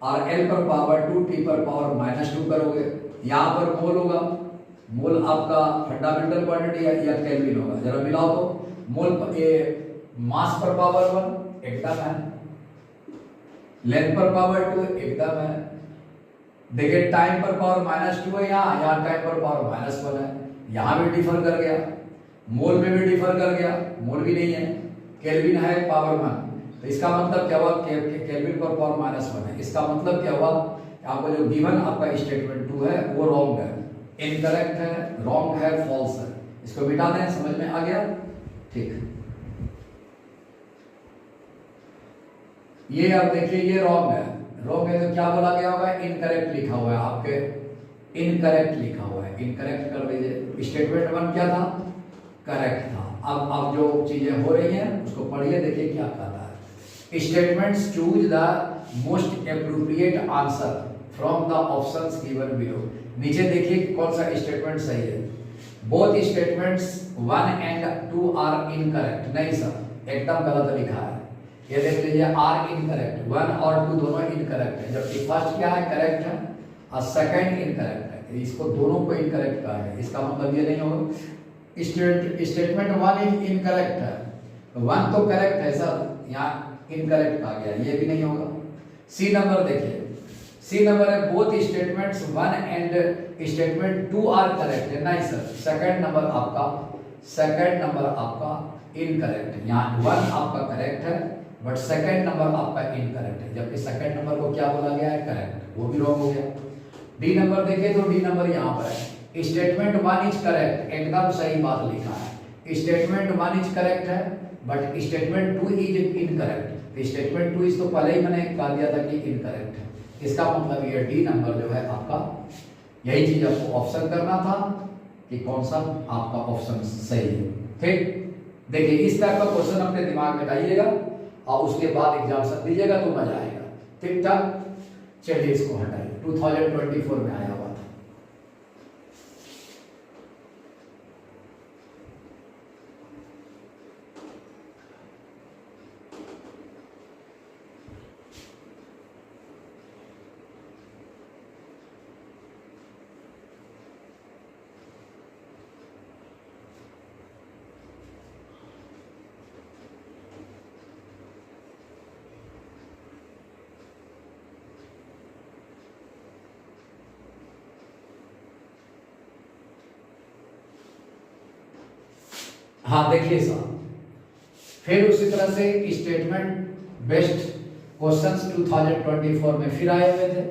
और l पर पावर 2 t पर पावर -2 करोगे, यहाँ पर मोल होगा, मोल आपका फंडामेंटल क्वांटिटी है या केल्विन होगा, जरा मिलाओ तो। मोल मास पर पावर 1 एकदम है, लेंथ पर पावर 2 एकदम है, देखिए टाइम पर पावर -2 है, यहाँ टाइम पर पावर -1 है, यहाँ भी डिफर कर गया, मोल में भी डिफर कर गया, मोल भी नहीं है, केल्विन है पावर 1, तो इसका मतलब क्या हुआ, केल्विन पर पावर -1 है, इसका मतलब क्या हुआ, आपको जो गिवन आपका स्टेटमेंट 2 है वो रॉन्ग है, इनकरेक्ट है, रॉन्ग है, फॉल्स है, इसको मिटा दें, समझ में आ गया, ठीक। ये अब देखिए ये रॉन्ग है, रॉन्ग है तो क्या बोला गया होगा, इनकरेक्ट लिखा हुआ है आपके, इनकरेक्ट लिखा हुआ है, इनकरेक्ट कर लीजिए। स्टेटमेंट 1 क्या था, करेक्ट था। अब जो चीजें हो रही हैं उसको पढ़िए, देखिए क्या कहता है। Statements choose the most appropriate answer from the options given below. नीचे देखिए कौन सा स्टेटमेंट सही है। Both statements 1 and 2 are incorrect, नहीं सर एकदम गलत लिखा है, ये देख लीजिए आर इनकरेक्ट, 1 और 2 दोनों इनकरेक्ट है, जबकि फर्स्ट क्या है, करेक्ट है, और सेकंड इनकरेक्ट है, इसको दोनों को इनकरेक्ट कहा है, इसका मतलब ये नहीं होगा स्टेटमेंट 1 इनकरेक्ट है, 1 तो करेक्ट है सर, यहाँ इनकरेक्ट कहा गया, ये भी नहीं होगा। सी नंबर देखिए, सी नंबर है both statements 1 and statement 2 are correct है, नहीं सर सेकंड नंबर आपका इनकरेक्ट है, यहाँ 1 आपका करेक्ट है बट सेकंड नंबर आपका इनकरेक्ट है, जबकि सेकंड नंबर को क्या बोला गया है, करेक्ट, वो भी रॉन्ग हो गया। डी नंबर देखिए तो डी नंबर यहाँ पर है, स्टेटमेंट 1 इज करेक्ट, एकदम सही बात लिखा है, स्टेटमेंट 1 इज करेक्ट है but statement 2 is incorrect, statement 2 is तो पहले ही मैंने कह दिया था कि इनकरेक्ट है, इसका मतलब ये डी नंबर जो है आपका, यही चीज आपको ऑप्शन करना था कि कौन सा आपका ऑप्शन सही है, ठीक। देखिए इस टाइप का क्वेश्चन अपने दिमाग में लाइएगा और उसके बाद एग्जाम सब दीजिएगा तो मजा आएगा, ठीक ठाक। चलिए इसको हटाइए, 2024 में आया हुआ था। हाँ देखिए साहब, फिर उसी तरह से स्टेटमेंट बेस्ड क्वेश्चंस 2024 में फिर आए हुए थे।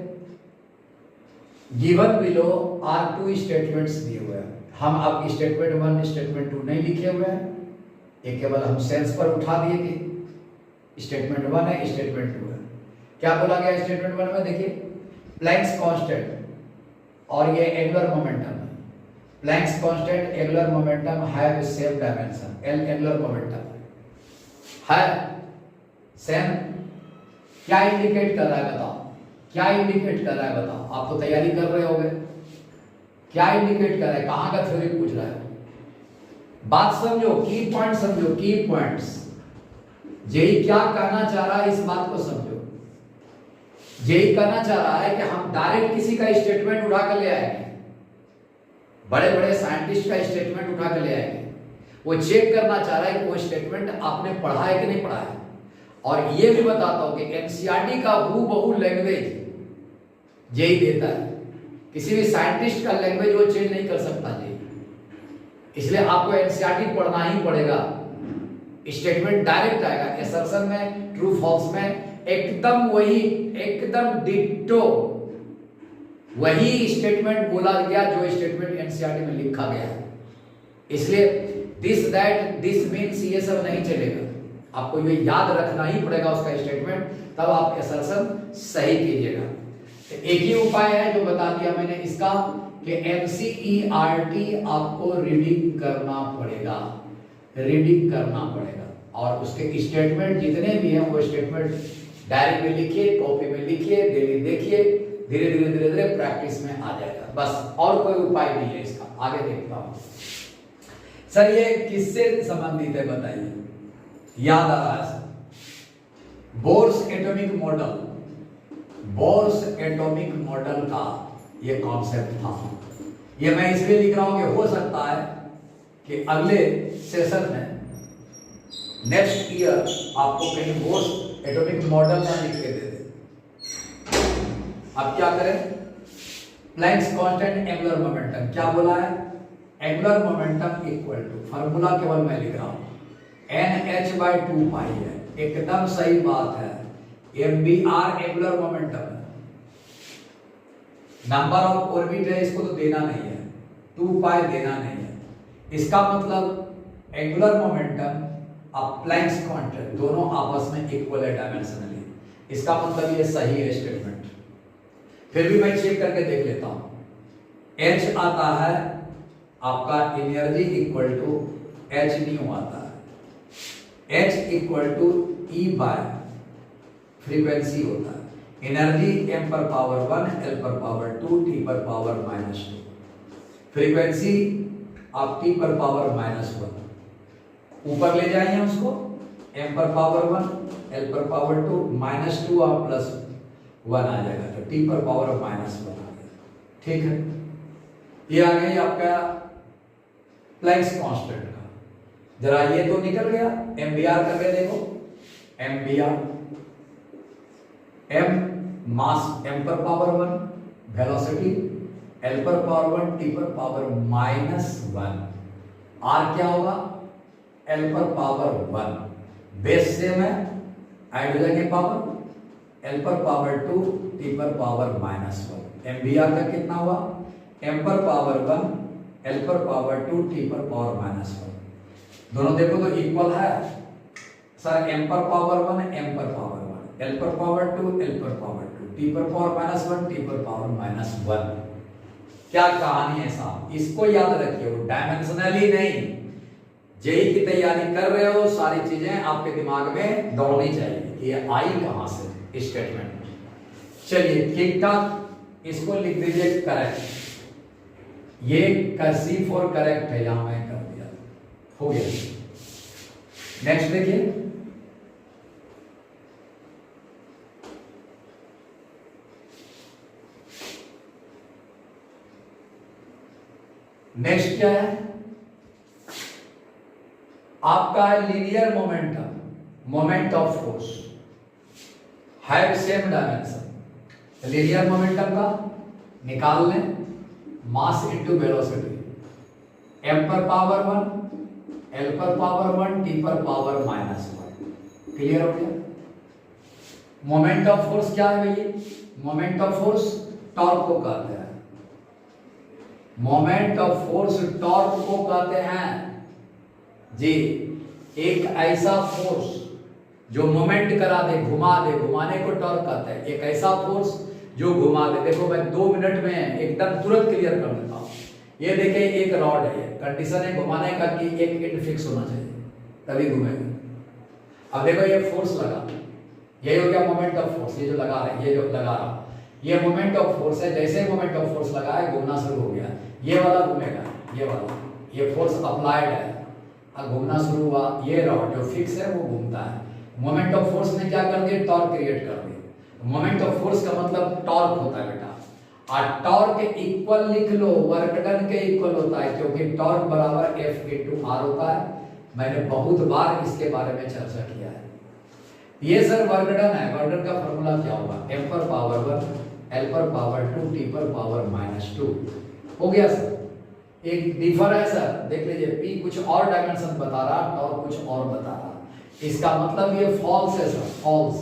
गिवन बिलो आर 2 स्टेटमेंट्स दिए हुए हैं, हम अब स्टेटमेंट 1 स्टेटमेंट 2 नहीं लिखे हुए हैं, ये केवल हम सेंस पर उठा दिए कि स्टेटमेंट 1 है स्टेटमेंट 2 है। क्या बोला गया स्टेटमेंट 1 में, देखिए प्लैंक्स कांस्टेंट और ये एंगुलर मोमेंटम है, Planck's constant angular momentum have same dimension, L angular momentum है सेम। क्या इंडिकेट कर रहा है बताओ, क्या इंडिकेट कर रहा है बताओ, आप तो तैयारी कर रहे होगे, क्या इंडिकेट कर रहा है, कहाँ का थ्योरी पूछ रहा है, बात समझो, की पॉइंट समझो, की पॉइंट्स, जेई क्या कहना चाह रहा है इस बात को समझो। यही कहना चाह रहा है कि हम डायरेक्ट किसी का स्टेटमेंट उठा कर ले आएंगे, बड़े बड़े साइंटिस्ट का स्टेटमेंट उठा कर ले आएंगे। वो चेक करना चाह रहा है कि वो स्टेटमेंट आपने पढ़ा है कि नहीं पढ़ा है। और ये भी बताता हूं कि एनसीईआरटी का हूबहू लैंग्वेज यही देता है, किसी भी साइंटिस्ट का लैंग्वेज वो चेंज नहीं कर सकता जी। इसलिए आपको एनसीईआरटी पढ़ना ही पड़ेगा। स्टेटमेंट डायरेक्ट आएगा, असर्शन में, ट्रू फॉल्स में एकदम वही, एकदम डिट्टो वही स्टेटमेंट बोला गया जो स्टेटमेंट एनसीईआरटी में लिखा गया है। इसलिए दिस दैट दिस मीन्स ये सब नहीं चलेगा, आपको ये याद रखना ही पड़ेगा उसका स्टेटमेंट, तब आप असर्शन सही कीजिएगा। तो एक ही उपाय है जो बता दिया मैंने इसका कि एनसीईआरटी आपको रीडिंग करना पड़ेगा, रीडिंग करना पड़ेगा। और उसके स्टेटमेंट जितने भी हैं वो स्टेटमेंट डायरी में लिखिए, कॉपी में लिखिए, डेली देखिए, धीरे धीरे धीरे धीरे प्रैक्टिस में आ जाएगा। बस और कोई उपाय नहीं है इसका। आगे देखता हूं सर, ये किससे संबंधित है बताइए, याद आ रहा है sir? Bohr's atomic model, Bohr's atomic model का ये कॉन्सेप्ट था। ये मैं इसलिए लिख रहा हूं कि हो सकता है कि अगले सेशन में नेक्स्ट ईयर आपको कहीं बोर्स एटॉमिक मॉडल ना लिख के दे दे। अब क्या करें? प्लैंक्स कांस्टेंट एंगुलर मोमेंटम क्या बोला है? Angular momentum equal to, formula केवल मैं लिख रहा हूं, NH/2 पाई है। एकदम सही बात है, MBR एंगुलर मोमेंटम है, नंबर ऑफ ऑर्बिट है, इसको तो देना नहीं है, 2 पाई देना नहीं है। इसका मतलब एंगुलर मोमेंटम और प्लैंक्स कांस्टेंट दोनों आपस में इक्वल है डायमेंशनली। इसका मतलब ये सही है स्टेटमेंट। फिर भी मैं चेक करके देख लेता हूं। H आता है आपका energy equal to H nu आता है, H equal to E by frequency होता है। एनर्जी m पर पावर 1, L पर पावर 2, T पर पावर -2, फ्रीक्वेंसी आप T पर पावर -1 ऊपर ले जाइए उसको, m पर पावर 1, L पर पावर 2, -2 आप +1 आ जाएगा, तो T पर पावर -1 आ गया। ठीक है, ये आ गई आपका प्लैंक्स कांस्टेंट का। जरा ये तो निकल गया, MBR करके देखो, MBR m मास m पर पावर 1, वेलोसिटी L पर पावर 1, T पर पावर -1, R क्या होगा? L पर पावर 1, बेस सेम है, ऐड हो जाएंगे पावर, L पर पावर 2, T पर पावर -1। MBR का कितना हुआ? m पर पावर 1, L पर पावर 2, T पर पावर -1। दोनों देखो तो इक्वल है सर, m पर पावर 1, m पर पावर 1, L पर पावर 2, L पर पावर 2, T पर पावर -1, T पर पावर -1। क्या कहानी है साहब? इसको याद रखिए, वो डायमेंशनली नहीं। जेई की तैयारी कर रहे हो, सारी चीजें आपके दिमाग में दौड़नी चाहिए कि ये आई कहां से स्टेटमेंट। चलिए ठीक ठाक, इसको लिख दीजिए करेक्ट। ये C फॉर करेक्ट है, यहां मैं कर दिया, हो गया। नेक्स्ट देखिए, नेक्स्ट क्या है आपका? Linear momentum, moment of force have same dimension. Linear momentum का निकाल लें, मास इनटू वेलोसिटी, m पर पावर 1, L पर पावर 1, T पर पावर -1। क्लियर हो गया? मोमेंट ऑफ फोर्स क्या है भैया? मोमेंट ऑफ फोर्स टॉर्क को कहते हैं, मोमेंट ऑफ फोर्स टॉर्क को कहते हैं जी। एक ऐसा फोर्स जो मोमेंट करा दे, घुमा दे, घुमाने को टॉर्क कहते हैं। एक ऐसा फोर्स जो घुमा दे। देखो मैं 2 मिनट में एकदम तुरंत क्लियर कर देता हूं। ये देखिए एक रॉड है, कंडीशन है घुमाने का कि एक एंड फिक्स होना चाहिए तभी घूमेगा। अब देखो ये फोर्स लगा, ये हो गया मोमेंट ऑफ फोर्स। ये जो लगा रहे हैं, ये जो लगा रहा हूं, ये मोमेंट ऑफ फोर्स है। जैसे ही मोमेंट ऑफ फोर्स लगा है, घूमना शुरू हो गया, ये वाला घूमेगा, ये वाला, ये फोर्स अप्लाइड है, अब घूमना शुरू हुआ। ये रॉड जो फिक्स है वो घूमता है। मोमेंट ऑफ फोर्स ने क्या कर दिया? टॉर्क क्रिएट कर दिया। मोमेंट ऑफ फोर्स का मतलब टॉर्क होता है बेटा, और टॉर्क इक्वल लिख लो वर्क डन के इक्वल होता है, क्योंकि टॉर्क बराबर F × R होता है। मैंने बहुत बार इसके बारे में चर्चा किया है। ये सर वर्क डन है, वर्क डन का फॉर्मूला क्या होगा, m पर पावर 1 l पर पावर 2 t पर पावर -2 हो गया सर। एक डिफर है सर, देख लीजिए, p कुछ और डायमेंशन बता रहा, टॉर्क कुछ और बता रहा, इसका मतलब ये फॉल्स है सर, फॉल्स।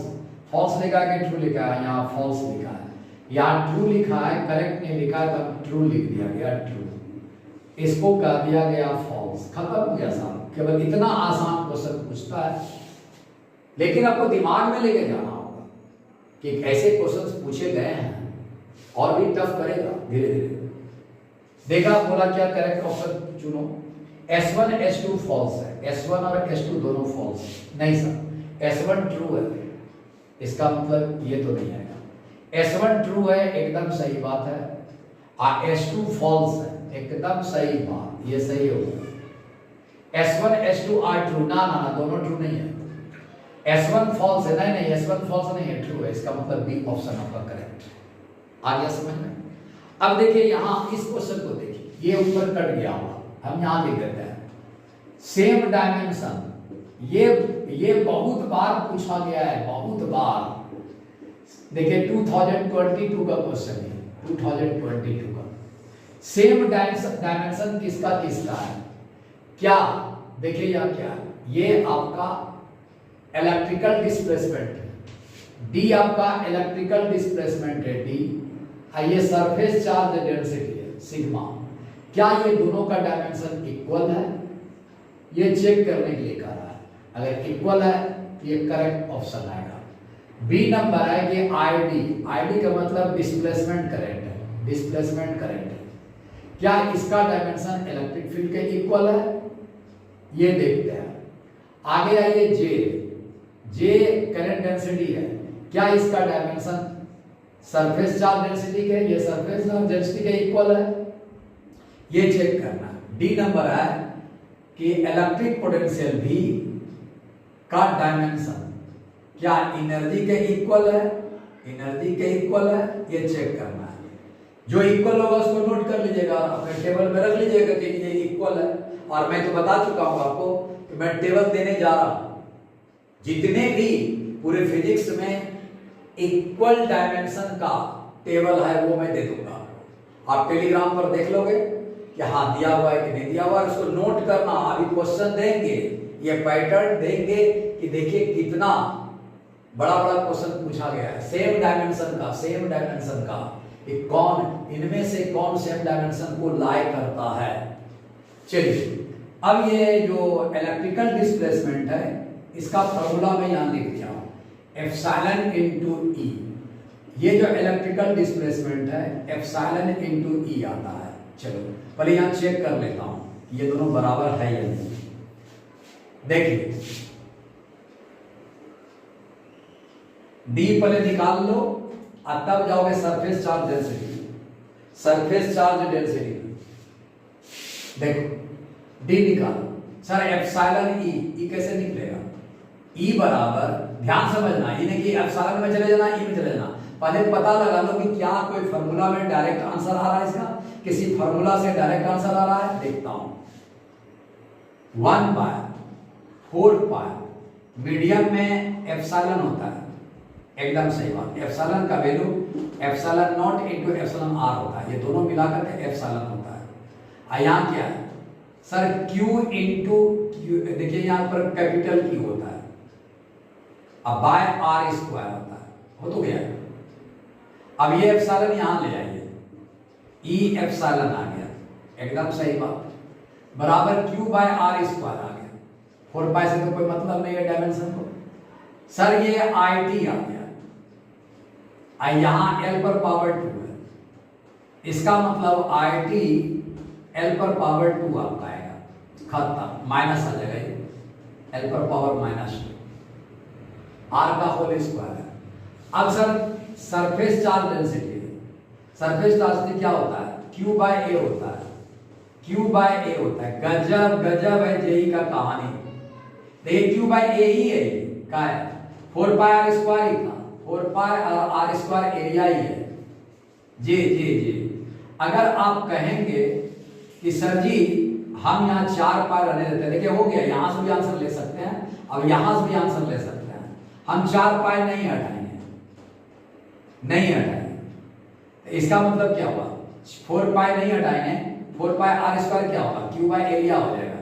फॉल्स लिखा है कि ट्रू लिखा है, यहाँ फॉल्स लिखा है, यहाँ ट्रू लिखा है, करेक्ट नहीं लिखा है, तब ट्रू लिख दिया गया, ट्रू, इसको कह दिया गया फॉल्स, खत्म हो गया साहब। केवल इतना आसान क्वेश्चन पूछता है, लेकिन आपको दिमाग में लेके जाना होगा कि ऐसे क्वेश्चंस पूछे गए हैं, और भी टफ करेगा धीरे धीरे। देखा, बोला क्या करेक्ट ऑप्शन चुनो, S1 S2 फॉल्स है, S1 और S2 दोनों फॉल्स नहीं सर, S1 ट्रू है, इसका मतलब ये तो नहीं आएगा। S1 ट्रू है, एकदम सही बात है, और S2 फॉल्स है, एकदम सही बात, ये सही होगा। S1 S2 आर ट्रू, ना ना ना, दोनों ट्रू नहीं है। S1 फॉल्स है, नहीं नहीं, S1 फॉल्स नहीं है, ट्रू है, इसका मतलब बी ऑप्शन आपका करेक्ट। आ गया समझ में? अब देखिए यहाँ इस क्वेश्चन को देखिए, ये ऊपर कट गया हुआ, हम यहाँ लिख देते हैं सेम डायमेंशन। ये बहुत बार पूछा गया है, बहुत बार। देखिए 2022 का क्वेश्चन है, 2022 का सेम डायमेंशन किसका किसका है, क्या देखिए यहाँ क्या है, ये आपका इलेक्ट्रिकल डिस्प्लेसमेंट है, डी आपका इलेक्ट्रिकल डिस्प्लेसमेंट है, डी, ये सरफेस चार्ज डेंसिटी है सिग्मा। क्या ये दोनों का डायमेंशन इक्वल है, ये चेक करने के लिए कह रहा है। अगर इक्वल है तो ये करेक्ट ऑप्शन आएगा। बी नंबर है कि आईडी का मतलब डिस्प्लेसमेंट करंट है, डिस्प्लेसमेंट करंट है, क्या इसका डायमेंशन इलेक्ट्रिक फील्ड के इक्वल है, ये देखते हैं। आगे आइए जे करंट डेंसिटी है, क्या इसका डायमेंशन सरफेस चार्ज डेंसिटी के, ये सरफेस चार्ज डेंसिटी के इक्वल है, ये चेक करना। डी नंबर है कि इलेक्ट्रिक पोटेंशियल भी का डायमेंशन क्या एनर्जी के इक्वल है, एनर्जी के इक्वल है, ये चेक करना है। जो इक्वल होगा उसको नोट कर लीजिएगा, अपने टेबल में रख लीजिएगा कि ये इक्वल है। और मैं तो बता चुका हूं आपको कि मैं टेबल देने जा रहा हूं, जितने भी पूरे फिजिक्स में इक्वल डायमेंशन का टेबल है वो मैं दे दूंगा। आप टेलीग्राम पर देख लोगे कि हाँ दिया हुआ है कि नहीं दिया हुआ है, उसको नोट करना। अभी क्वेश्चन देंगे, ये पैटर्न देंगे कि देखिए कितना बड़ा बड़ा क्वेश्चन पूछा गया है सेम डायमेंशन का, सेम डायमेंशन का, कि कौन इनमें से कौन सेम डायमेंशन को लाई करता है। चलिए अब ये जो इलेक्ट्रिकल डिस्प्लेसमेंट है इसका फॉर्मूला मैं यहां लिख दिया हूं, एप्सिलॉन इनटू ई। ये जो इलेक्ट्रिकल डिस्प्लेसमेंट है एप्सिलॉन इनटू ई आता है। चलो पहले यहां चेक कर लेता हूं ये दोनों बराबर है या नहीं। देखिए डी पहले निकाल लो और तब जाओगे surface charge density, surface charge density. देखो डी निकालो सर, एप्सिलॉन ई कैसे निकलेगा, ई बराबर, ध्यान समझना, ये नहीं कि एप्सिलॉन में चले जाना ई में चले जाना, पहले पता लगा लो कि क्या कोई फार्मूला में डायरेक्ट आंसर आ रहा है इसका, किसी फार्मूला से डायरेक्ट आंसर आ रहा है। देखता हूं 1/4 मीडियम में एप्सिलॉन होता है, एकदम सही बात। एप्सिलॉन का value epsilon naught into epsilon R होता है, ये दोनों मिलाकर के एप्सिलॉन होता है। यहाँ क्या है सर, Q इंटू क्यू, देखिए यहाँ पर कैपिटल Q होता है, अब बाय R स्क्वायर होता है, हो तो गया। अब ये एप्सिलॉन यहाँ ले आइए, E एप्सिलॉन आ गया, एकदम सही बात, बराबर Q बाय R स्क्वायर आ गया। 4 पाई से तो कोई मतलब नहीं है डायमेंशन को। सर ये IT आ गया, यहाँ L पर पावर 2 है, इसका मतलब IT L पर पावर 2 आपका आएगा, खत्म, माइनस आ जाएगा ये, L पर पावर -2, R का होल स्क्वायर है। अब sir surface charge density, surface charge density क्या होता है, Q बाय A होता है, Q बाय A होता है। गजब गजब है जेई का कहानी। देखिए Q बाय A ही है, क्या है 4 पाई R स्क्वायर ही था, 4 पाई आर स्क्वायर एरिया ही है। जी जी जी, अगर आप कहेंगे कि सर जी हम यहाँ 4 पाई रहने देते हैं, देखिए हो गया, यहाँ से भी आंसर ले सकते हैं, अब यहाँ से भी आंसर ले सकते हैं। हम 4 पाई नहीं हटाएंगे, नहीं हटाएंगे। इसका मतलब क्या हुआ, 4 पाई नहीं हटाएंगे, 4 पाई आर स्क्वायर क्या होगा, क्यू बाय एरिया हो जाएगा,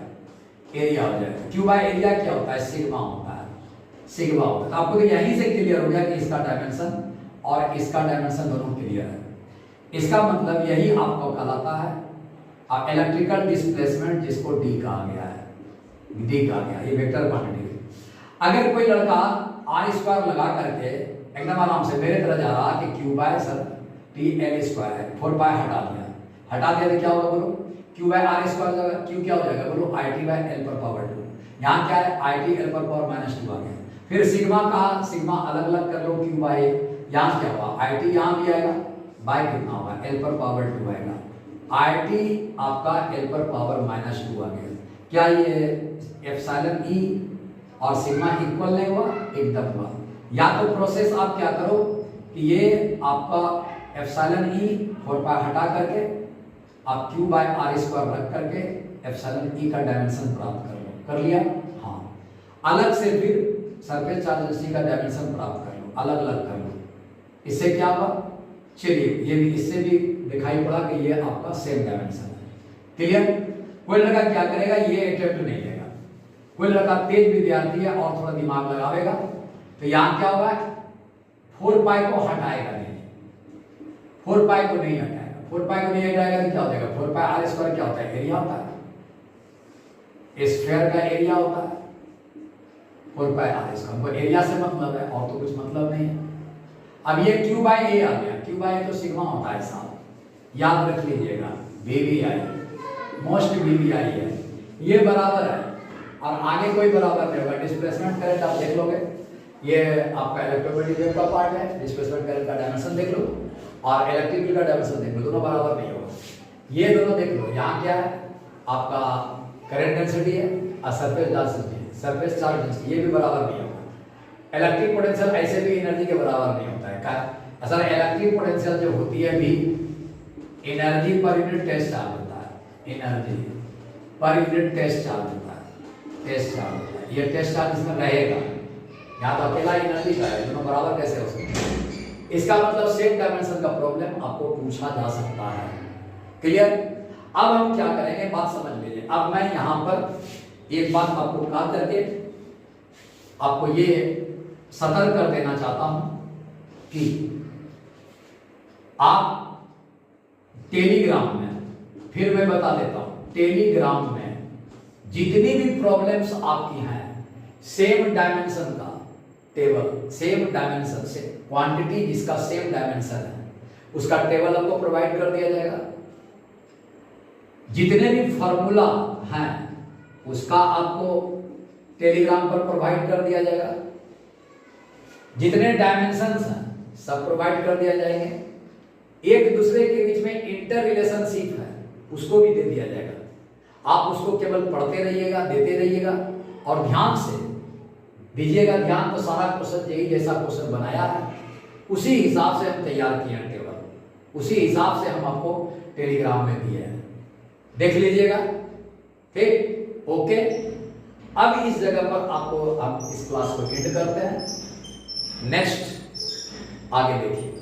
एरिया हो जाएगा। क्यू बाय एरिया क्या होता है, सिग्मा होता है, सिग्मा होता है। तो आपको तो यहीं से क्लियर हो गया कि इसका डायमेंशन और इसका डायमेंशन दोनों क्लियर है। इसका मतलब यही आपको कहलाता है अब इलेक्ट्रिकल डिस्प्लेसमेंट, जिसको डी कहा गया है, डी कहा गया, ये वेक्टर क्वांटिटी है। अगर कोई लड़का आर स्क्वायर लगा करके एकदम आराम से मेरे तरह जा रहा कि क्यू बाय सर टी एल स्क्वायर है, 4 पाई हटा दिया तो क्या होगा बोलो, क्यू बाय आर स्क्वायर जाएगा, क्यू क्या हो जाएगा बोलो, आई टी बाय एल पर पावर 2। यहाँ क्या है, आई टी एल पर पावर -2 आ गया। फिर सिग्मा कहा, सिग्मा अलग अलग कर लो, क्यू बाय, यहाँ क्या हुआ, आई टी यहाँ भी आएगा, बाय कितना होगा, एल पर पावर 2 आएगा। आई टी आपका एल पर पावर -2 आ गया। क्या ये एप्सिलॉन ई और सिग्मा इक्वल नहीं हुआ, एकदम हुआ। या तो प्रोसेस आप क्या करो कि ये आपका एप्सिलॉन ई 4 पाई हटा करके आप क्यू बाय आर स्क्वायर रख करके एप्सिलॉन ई का डायमेंशन प्राप्त कर लो, कर लिया। हाँ, अलग से फिर सरफेस चार्ज डेंसिटी का डायमेंशन प्राप्त कर लो, अलग अलग कर लो। इससे क्या हुआ, चलिए ये भी, इससे भी दिखाई पड़ा कि ये आपका सेम डायमेंशन है। क्लियर। कोई लड़का क्या करेगा, ये अटेम्प्ट नहीं लेगा, कोई लड़का तेज विद्यार्थी है और थोड़ा दिमाग लगावेगा, तो यहाँ क्या होगा, 4 पाई को हटाएगा नहीं, 4 पाई को नहीं हटाएगा, 4 पाई को नहीं हटाएगा तो क्या हो जाएगा, 4 पाई आर स्क्वायर क्या होता है, एरिया होता है, स्फीयर का एरिया होता है 4 पाई आर स्क्वायर। वो एरिया से मतलब है और तो कुछ मतलब नहीं है। अब ये क्यू बाय ए आ गया, क्यू बाय ए तो सिग्मा होता है साहब, याद रख लीजिएगा, बीवीआई मोस्ट बीवीआई है, ये बराबर है और आगे कोई बराबर नहीं होगा। डिस्प्लेसमेंट करंट आप देख लोगे, ये आपका इलेक्ट्रोमैग्नेटिक वेव का पार्ट है, डिस्प्लेसमेंट करंट का डायमेंशन देख लो और इलेक्ट्रिक फील्ड का डायमेंशन देख लो, दोनों बराबर नहीं होगा। ये दोनों देख लो, यहाँ क्या है आपका करंट डेंसिटी है और surface density, surface charge density, ये भी बराबर नहीं होगा। इलेक्ट्रिक पोटेंशियल ऐसे भी एनर्जी के बराबर नहीं होता है। असल इलेक्ट्रिक पोटेंशियल जो होती है भी energy per unit test charge होता है, energy per unit test charge होता है, टेस्ट चार्ज होता है। ये टेस्ट चार्ज इसमें रहेगा, यहाँ तो अकेला एनर्जी का है, दोनों बराबर कैसे हो सकते हैं। इसका मतलब सेम डायमेंशन का प्रॉब्लम आपको पूछा जा सकता है। क्लियर। अब हम क्या करेंगे, बात समझ लीजिए। अब मैं यहाँ पर एक बात आपको कहा करके आपको ये सतर्क कर देना चाहता हूं कि आप टेलीग्राम में, फिर मैं बता देता हूं, टेलीग्राम में जितनी भी प्रॉब्लम्स आपकी हैं, सेम डायमेंशन का टेबल, सेम डायमेंशन से क्वांटिटी जिसका सेम डायमेंशन है उसका टेबल आपको प्रोवाइड कर दिया जाएगा। जितने भी फॉर्मूला हैं उसका आपको टेलीग्राम पर प्रोवाइड कर दिया जाएगा। जितने डायमेंशंस हैं सब प्रोवाइड कर दिया जाएंगे। एक दूसरे के बीच में इंटर रिलेशनशिप है उसको भी दे दिया जाएगा। आप उसको केवल पढ़ते रहिएगा, देते रहिएगा और ध्यान से दीजिएगा ध्यान। तो सारा क्वेश्चन यही जैसा क्वेश्चन बनाया है उसी हिसाब से हम तैयार किए हैं टेबल, उसी हिसाब से हम आपको टेलीग्राम में दिए हैं, देख लीजिएगा। ठीक, ओके। अब इस जगह पर आपको हम इस क्लास को एंड करते हैं। नेक्स्ट आगे देखिए।